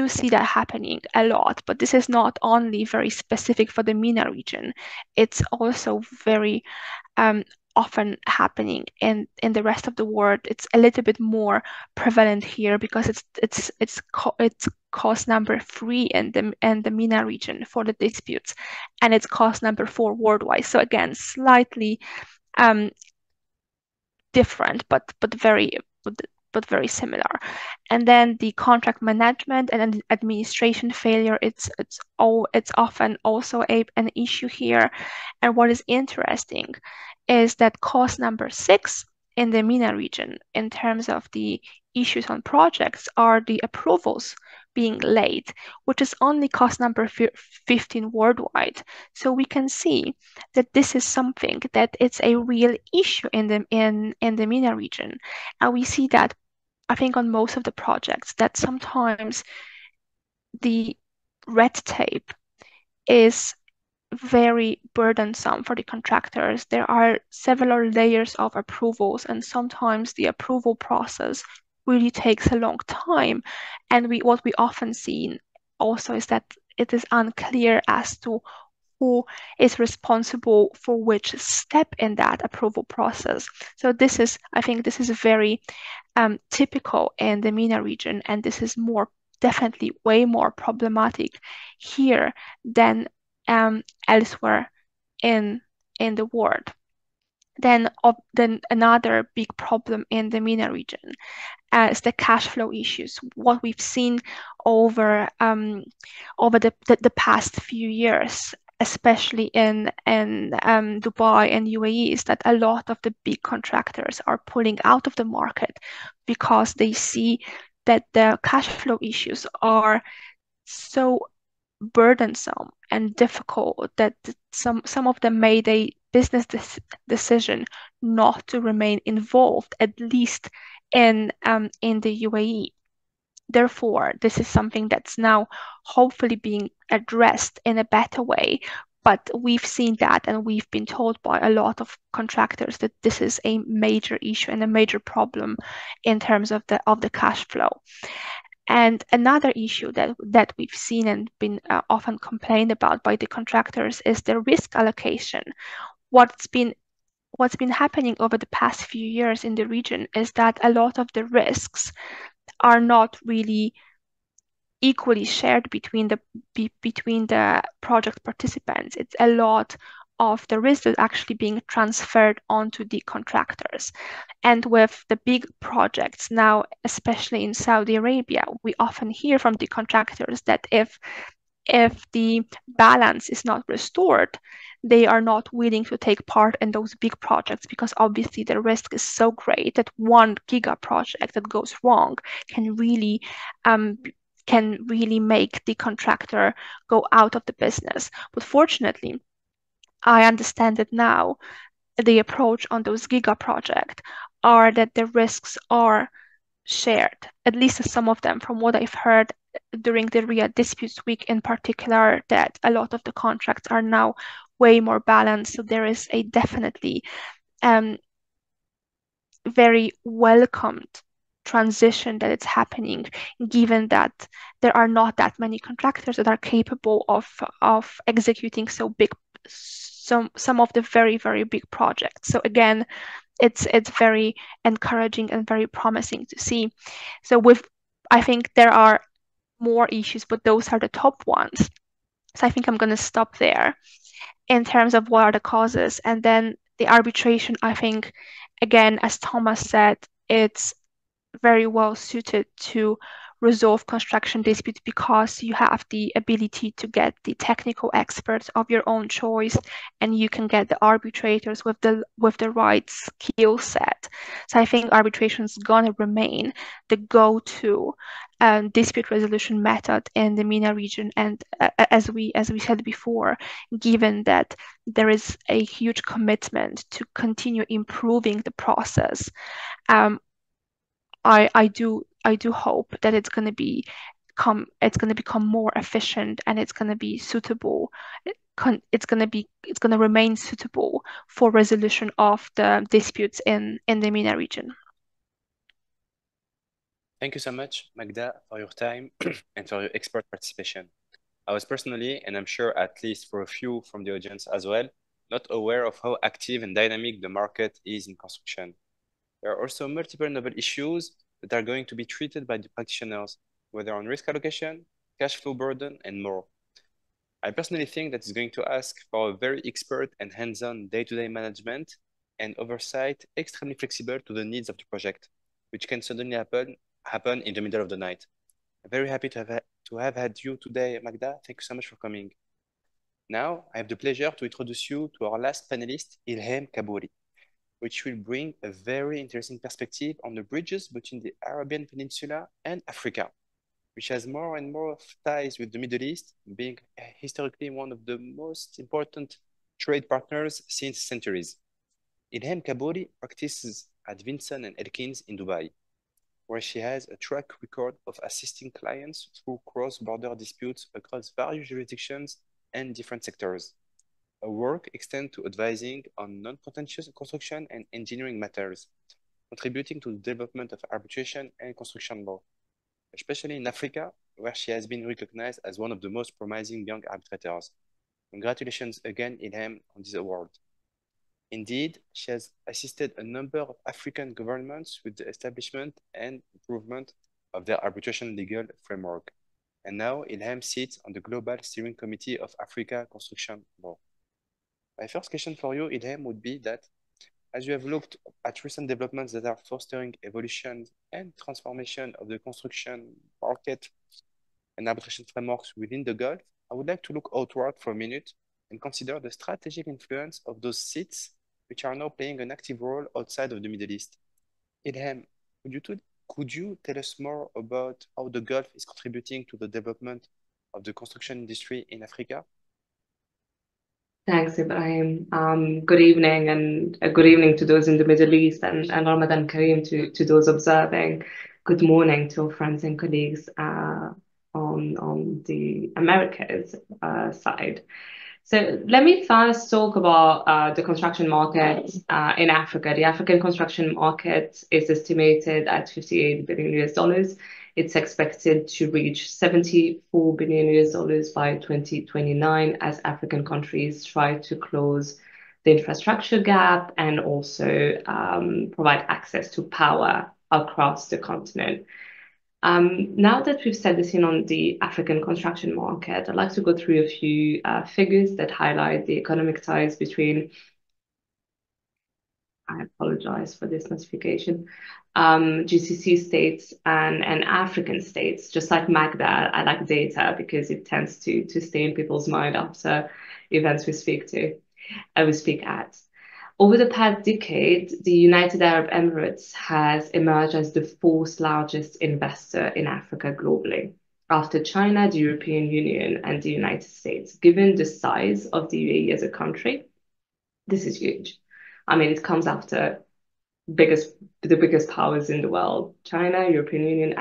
see that happening a lot, but this is not only very specific for the MENA region. It's also very often happening in the rest of the world. It's a little bit more prevalent here because it's cause number 3 in the MENA region for the disputes, and it's cause number 4 worldwide. So again, slightly different, but very similar. And then the contract management and administration failure, it's often also an issue here. And what is interesting is that cause number 6 in the MENA region in terms of the issues on projects are the approvals being late, which is only cause number 15 worldwide. So we can see that this is something that it's a real issue in the MENA region. And we see that, I think, on most of the projects, that sometimes the red tape is very burdensome for the contractors. There are several layers of approvals, and sometimes the approval process really takes a long time. And what we often see also is that it is unclear as to who is responsible for which step in that approval process. So I think this is very typical in the MENA region, and this is definitely way more problematic here than elsewhere in the world. Then another big problem in the MENA region is the cash flow issues. What we've seen over the past few years, especially in Dubai and UAE, is that a lot of the big contractors are pulling out of the market because they see that the cash flow issues are so burdensome and difficult that some of them made a business decision not to remain involved, at least in the UAE. Therefore, this is something that's now hopefully being addressed in a better way. But we've seen that, and we've been told by a lot of contractors that this is a major issue and a major problem in terms of the cash flow. And another issue that we've seen and been often complained about by the contractors is the risk allocation. What's been happening over the past few years in the region is that a lot of the risks are not really equally shared between the project participants. It's a lot of the risk is actually being transferred onto the contractors. And with the big projects now, especially in Saudi Arabia, we often hear from the contractors that if if the balance is not restored, they are not willing to take part in those big projects, because obviously the risk is so great that one giga project that goes wrong can really make the contractor go out of the business. But fortunately, I understand that now the approach on those giga projects are that the risks are shared, at least some of them, from what I've heard during the Riyadh Disputes Week in particular, that a lot of the contracts are now way more balanced. So there is a definitely very welcomed transition that it's happening, given that there are not that many contractors that are capable of executing some of the very, very big projects. So again, it's very encouraging and very promising to see. So I think there are more issues, but those are the top ones. So I think I'm going to stop there in terms of what are the causes. And then the arbitration, I think, again, as Thomas said, it's very well suited to resolve construction disputes because you have the ability to get the technical experts of your own choice, and you can get the arbitrators with the right skill set. So I think arbitration is gonna remain the go-to dispute resolution method in the MENA region, and as we said before, given that there is a huge commitment to continue improving the process, I do hope that it's going to become more efficient, and it's going to be suitable. It's going to remain suitable for resolution of the disputes in the MENA region. Thank you so much, Magda, for your time and for your expert participation. I was personally, and I'm sure at least for a few from the audience as well, not aware of how active and dynamic the market is in construction. There are also multiple novel issues that are going to be treated by the practitioners, whether on risk allocation, cash flow burden, and more. I personally think that it's going to ask for a very expert and hands-on day-to-day management and oversight extremely flexible to the needs of the project, which can suddenly happen in the middle of the night. I'm very happy to have had you today, Magda. Thank you so much for coming. Now, I have the pleasure to introduce you to our last panelist, Ilham Kabouri, which will bring a very interesting perspective on the bridges between the Arabian Peninsula and Africa, which has more and more ties with the Middle East, being historically one of the most important trade partners since centuries. Ilham Kabouri practices at Vinson & Elkins in Dubai, where she has a track record of assisting clients through cross-border disputes across various jurisdictions and different sectors. Her work extends to advising on non-contentious construction and engineering matters, contributing to the development of arbitration and construction law, especially in Africa, where she has been recognized as one of the most promising young arbitrators. Congratulations again, Ilham, on this award. Indeed, she has assisted a number of African governments with the establishment and improvement of their arbitration legal framework. And now Ilham sits on the Global Steering Committee of Africa Construction Law. My first question for you, Ilham, would be that as you have looked at recent developments that are fostering evolution and transformation of the construction market and arbitration frameworks within the Gulf, I would like to look outward for a minute and consider the strategic influence of those seats which are now playing an active role outside of the Middle East. Ilham, could you tell us more about how the Gulf is contributing to the development of the construction industry in Africa? Thanks, Ibrahim. Good evening, and good evening to those in the Middle East, and Ramadan Kareem to those observing. Good morning to our friends and colleagues on the Americas side. So let me first talk about the construction market in Africa. The African construction market is estimated at $58 billion. It's expected to reach $74 billion by 2029 as African countries try to close the infrastructure gap and also provide access to power across the continent. Now that we've set the scene on the African construction market, I'd like to go through a few figures that highlight the economic ties between, I apologize for this notification, GCC states and African states. Just like Magda, I like data because it tends to stay in people's mind after events we speak at. Over the past decade, the United Arab Emirates has emerged as the fourth largest investor in Africa globally, after China, the European Union, and the United States. Given the size of the UAE as a country, this is huge. I mean, it comes after the biggest powers in the world: China, European Union,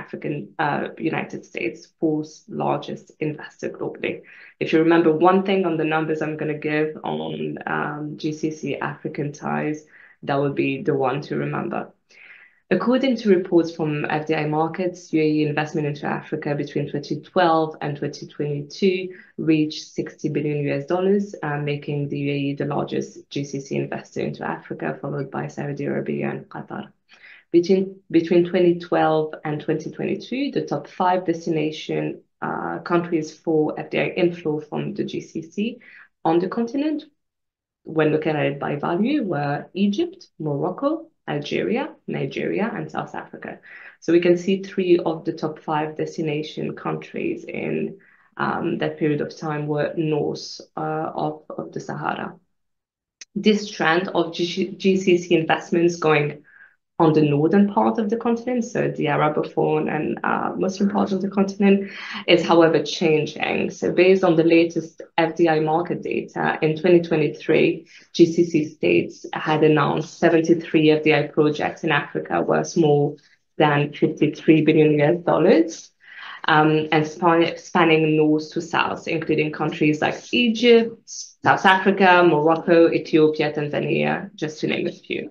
United States, fourth largest investor globally. If you remember one thing on the numbers I'm going to give on GCC African ties, that would be the one to remember. According to reports from FDI Markets, UAE investment into Africa between 2012 and 2022 reached $60 billion, making the UAE the largest GCC investor into Africa, followed by Saudi Arabia and Qatar. Between 2012 and 2022, the top 5 destination countries for FDI inflow from the GCC on the continent, when looking at it by value, were Egypt, Morocco, Algeria, Nigeria, and South Africa. So we can see 3 of the top 5 destination countries in that period of time were north of the Sahara. This trend of GCC investments going on the northern part of the continent, so the Arabophone and Muslim part of the continent, is however changing. So based on the latest FDI market data, in 2023, GCC states had announced 73 FDI projects in Africa worth more than $53 billion, and spanning north to south, including countries like Egypt, South Africa, Morocco, Ethiopia, Tanzania, just to name a few.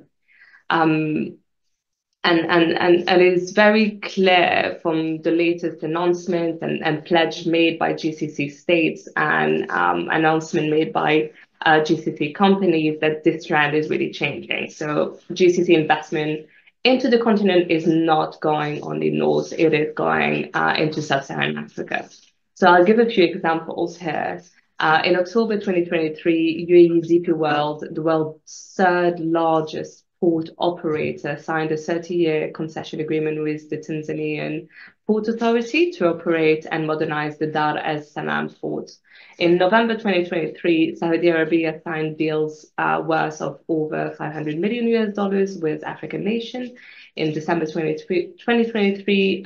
And it is very clear from the latest announcement and pledge made by GCC states and announcement made by GCC companies that this trend is really changing. So GCC investment into the continent is not going only north, it is going into sub-Saharan Africa. So I'll give a few examples here. In October 2023, UAE DP World, the world's 3rd largest port operator, signed a 30-year concession agreement with the Tanzanian Port Authority to operate and modernize the Dar es Salaam port. In November 2023, Saudi Arabia signed deals worth of over $500 million with African nation. In December 2023,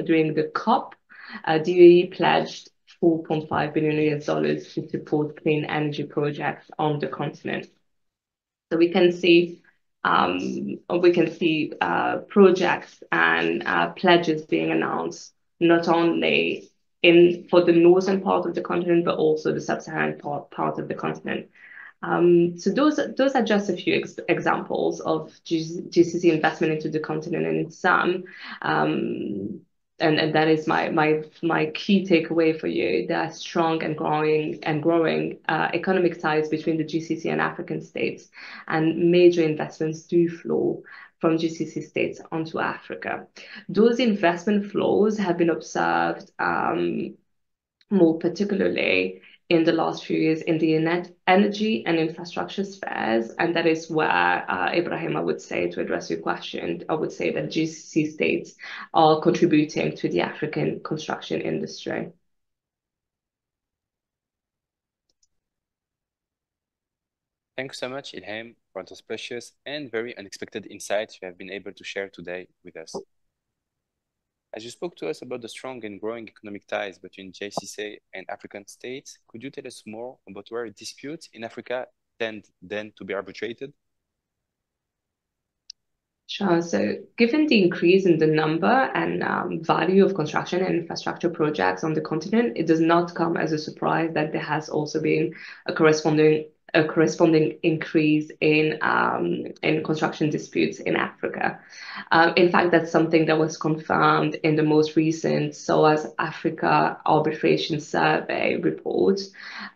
during the COP, the UAE pledged $4.5 billion to support clean energy projects on the continent. So we can see projects and pledges being announced not only for the northern part of the continent, but also the sub-Saharan part of the continent. So those are just a few examples of GCC investment into the continent, and in some, and that is my key takeaway for you. There are strong and growing economic ties between the GCC and African states, and major investments do flow from GCC states onto Africa. Those investment flows have been observed more particularly in the last few years in the energy and infrastructure spheres, and that is where, Ibrahim, I would say, to address your question, I would say that GCC states are contributing to the African construction industry. Thanks so much, Ilham, for those precious and very unexpected insights you have been able to share today with us. As you spoke to us about the strong and growing economic ties between GCC and African states, could you tell us more about where disputes in Africa tend then to be arbitrated? Sure. So given the increase in the number and value of construction and infrastructure projects on the continent, it does not come as a surprise that there has also been a corresponding increase in construction disputes in Africa. In fact, that's something that was confirmed in the most recent SOAS Africa Arbitration Survey report.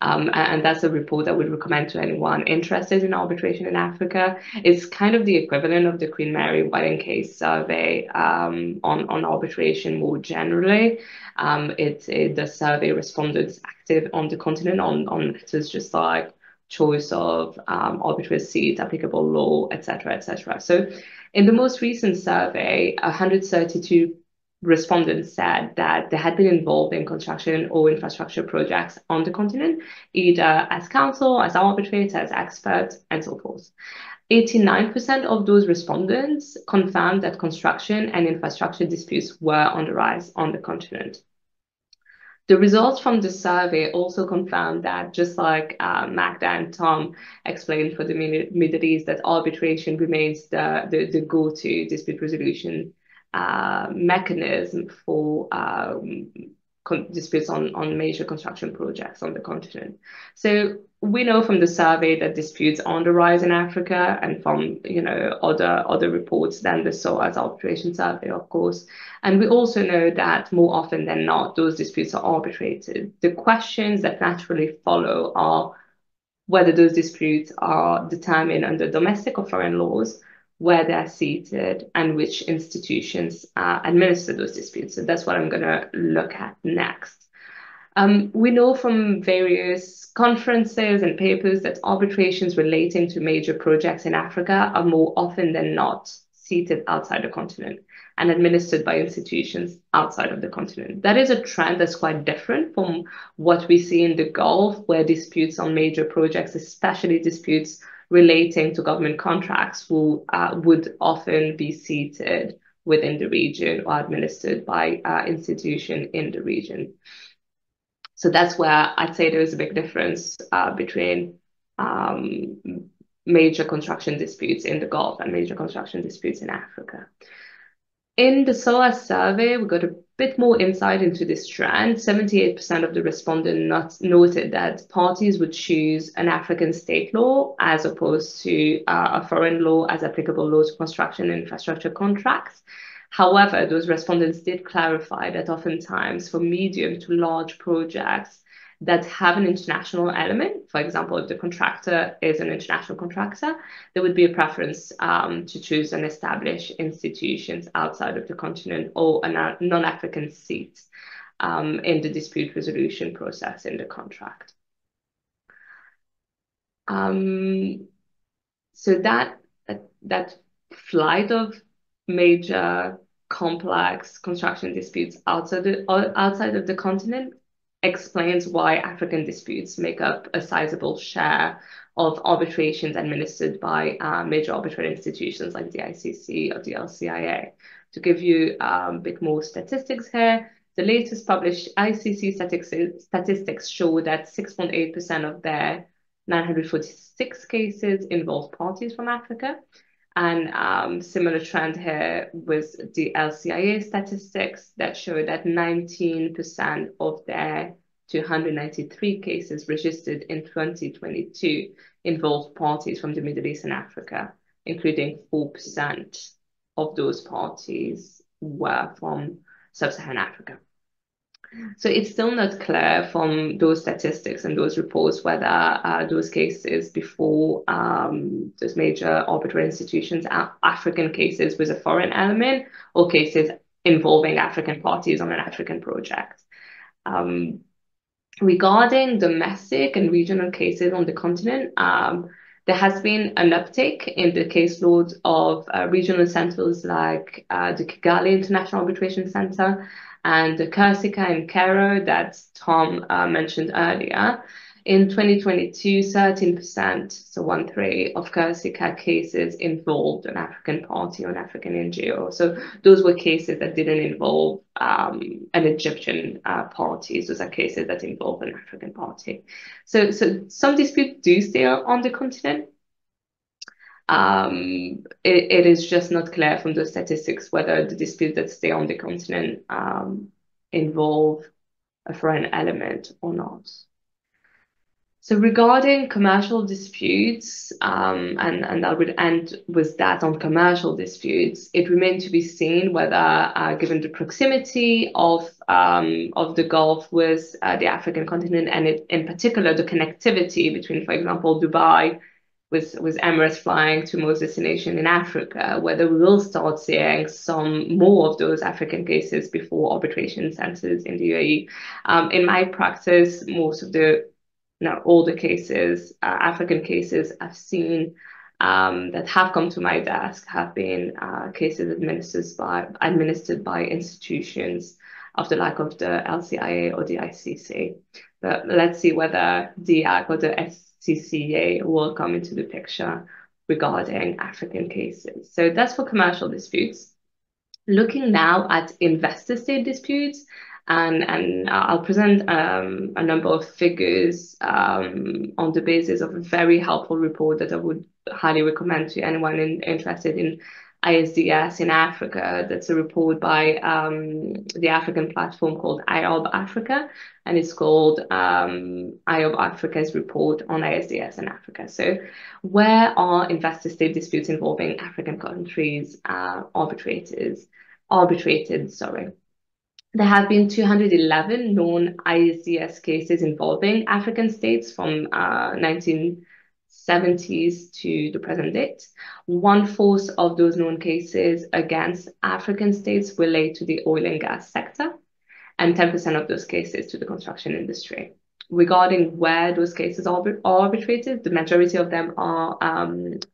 And that's a report I would recommend to anyone interested in arbitration in Africa. It's kind of the equivalent of the Queen Mary Whiting case survey on arbitration more generally. The survey respondents active on the continent on matters just like choice of arbitrary seat, applicable law, etc., etc. So in the most recent survey, 132 respondents said that they had been involved in construction or infrastructure projects on the continent, either as counsel, as arbitrator, as expert, and so forth. 89% of those respondents confirmed that construction and infrastructure disputes were on the rise on the continent. The results from the survey also confirmed that, just like Magda and Tom explained for the Middle East, that arbitration remains the go-to dispute resolution mechanism for disputes on major construction projects on the continent. So we know from the survey that disputes are on the rise in Africa, and from other reports than the SOAS arbitration survey, of course. And we also know that more often than not, those disputes are arbitrated. The questions that naturally follow are whether those disputes are determined under domestic or foreign laws, where they're seated, and which institutions administer those disputes. So that's what I'm going to look at next. We know from various conferences and papers that arbitrations relating to major projects in Africa are more often than not seated outside the continent and administered by institutions outside of the continent. That is a trend that's quite different from what we see in the Gulf, where disputes on major projects, especially disputes relating to government contracts, would often be seated within the region or administered by institution in the region. So that's where I'd say there is a big difference between major construction disputes in the Gulf and major construction disputes in Africa. In the SOAS survey, we got a bit more insight into this trend. 78% of the respondents noted that parties would choose an African state law as opposed to a foreign law as applicable law to construction and infrastructure contracts. However, those respondents did clarify that oftentimes for medium to large projects that have an international element, for example, if the contractor is an international contractor, there would be a preference to choose and establish institutions outside of the continent or a non-African seat in the dispute resolution process in the contract. So that flight of major complex construction disputes outside of the continent explains why African disputes make up a sizable share of arbitrations administered by major arbitral institutions like the ICC or the LCIA. To give you a bit more statistics here, the latest published ICC statistics show that 6.8% of their 946 cases involve parties from Africa. And similar trend here with the LCIA statistics that show that 19% of their 293 cases registered in 2022 involved parties from the Middle East and Africa, including 4% of those parties were from Sub-Saharan Africa. So it's still not clear from those statistics and those reports whether those cases before those major arbitral institutions are African cases with a foreign element or cases involving African parties on an African project. Regarding domestic and regional cases on the continent, there has been an uptick in the caseload of regional centers like the Kigali International Arbitration Center and the Corsica in Cairo that Tom mentioned earlier. In 2022, 13%, so 1/3 of Corsica cases involved an African party or an African NGO. So those were cases that didn't involve an Egyptian party. Those are cases that involve an African party. So some disputes do stay on the continent. It is just not clear from the statistics whether the disputes that stay on the continent involve a foreign element or not. So regarding commercial disputes, and I would end with that on commercial disputes, it remains to be seen whether, given the proximity of the Gulf with the African continent, and in particular the connectivity between, for example, Dubai with Emirates flying to most destinations in Africa, whether we will start seeing some more of those African cases before arbitration centers in the UAE. In my practice, most of the now all the cases, African cases I've seen that have come to my desk have been cases administered by institutions of the like of the LCIA or the ICC. But let's see whether DIAC or the SCCA will come into the picture regarding African cases. So that's for commercial disputes. Looking now at investor-state disputes, and I'll present a number of figures on the basis of a very helpful report that I would highly recommend to anyone interested in ISDS in Africa. That's a report by the African platform called IOB Africa, and it's called IOB Africa's report on ISDS in Africa. So where are investor-state disputes involving African countries arbitrated, sorry. There have been 211 known ISDS cases involving African states from 1970s to the present date. 1/4 of those known cases against African states relate to the oil and gas sector, and 10% of those cases to the construction industry. Regarding where those cases are arbitrated, the majority of them are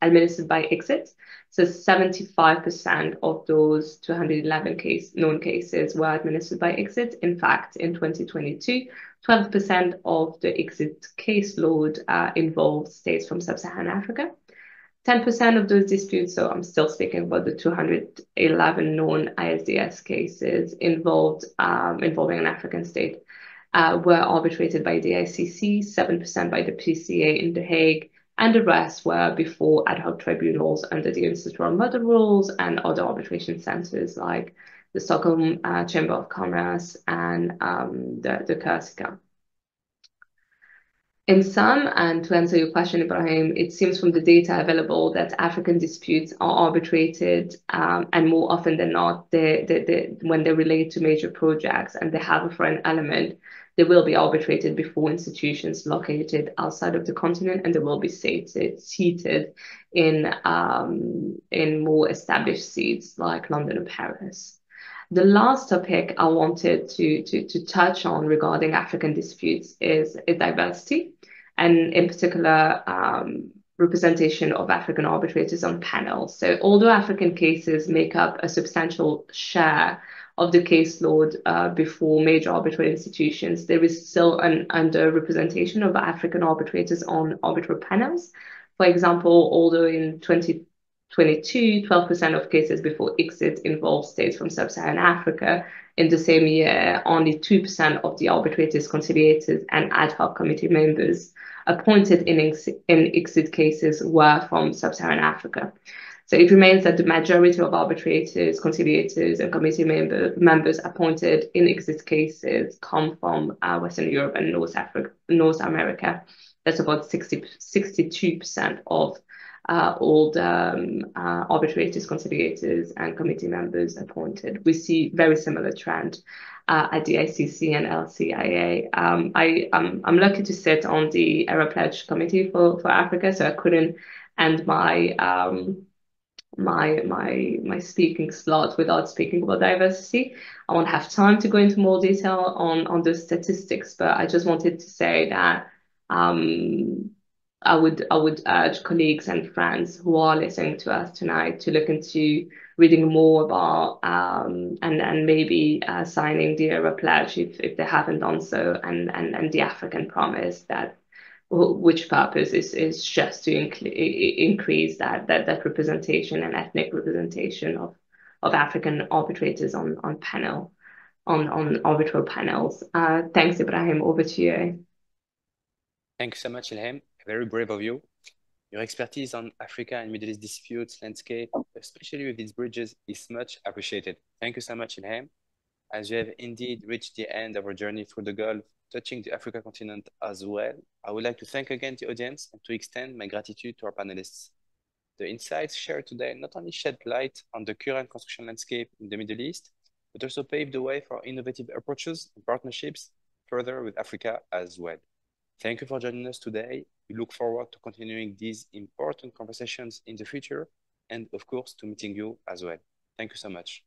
administered by ICSID. So 75% of those 211 known cases were administered by ICSID. In fact, in 2022, 12% of the ICSID caseload involved states from sub-Saharan Africa. 10% of those disputes, so I'm still speaking about the 211 known ISDS cases involving an African state, were arbitrated by the ICC, 7% by the PCA in The Hague, and the rest were before ad hoc tribunals under the institutional model rules and other arbitration centers like the Stockholm Chamber of Commerce and the Corsica. In sum, and to answer your question, Ibrahim, it seems from the data available that African disputes are arbitrated, and more often than not, when they relate to major projects and they have a foreign element, they will be arbitrated before institutions located outside of the continent, and they will be seated in more established seats like London and Paris. The last topic I wanted to touch on regarding African disputes is diversity, and in particular, representation of African arbitrators on panels. So although African cases make up a substantial share of the caseload before major arbitral institutions, there is still an underrepresentation of African arbitrators on arbitral panels. For example, although in 2022, 12% of cases before ICSID involved states from sub-Saharan Africa. In the same year, only 2% of the arbitrators, conciliators, and ad hoc committee members appointed in ICSID cases were from sub-Saharan Africa. So it remains that the majority of arbitrators, conciliators, and committee members appointed in ICSID cases come from Western Europe and North America. That's about 62% of all the arbitrators, conciliators, and committee members appointed. We see very similar trend at the ICC and LCIA. I'm lucky to sit on the Arab Pledge Committee for Africa, so I couldn't end my my speaking slot without speaking about diversity. I won't have time to go into more detail on the statistics, but I just wanted to say that I would urge colleagues and friends who are listening to us tonight to look into reading more about and maybe signing the Arab Pledge if they haven't done so, and the African Promise, that which purpose is just to increase that representation and ethnic representation of African arbitrators on arbitral panels. Thanks, Ibrahim. Over to you. Thank you so much, Ilham. Very brave of you. Your expertise on Africa and Middle East disputes landscape, especially with these bridges, is much appreciated. Thank you so much, Ilham. As we have indeed reached the end of our journey through the Gulf, touching the Africa continent as well, I would like to thank again the audience and to extend my gratitude to our panelists. The insights shared today not only shed light on the current construction landscape in the Middle East, but also paved the way for innovative approaches and partnerships further with Africa as well. Thank you for joining us today. We look forward to continuing these important conversations in the future and, of course, to meeting you as well. Thank you so much.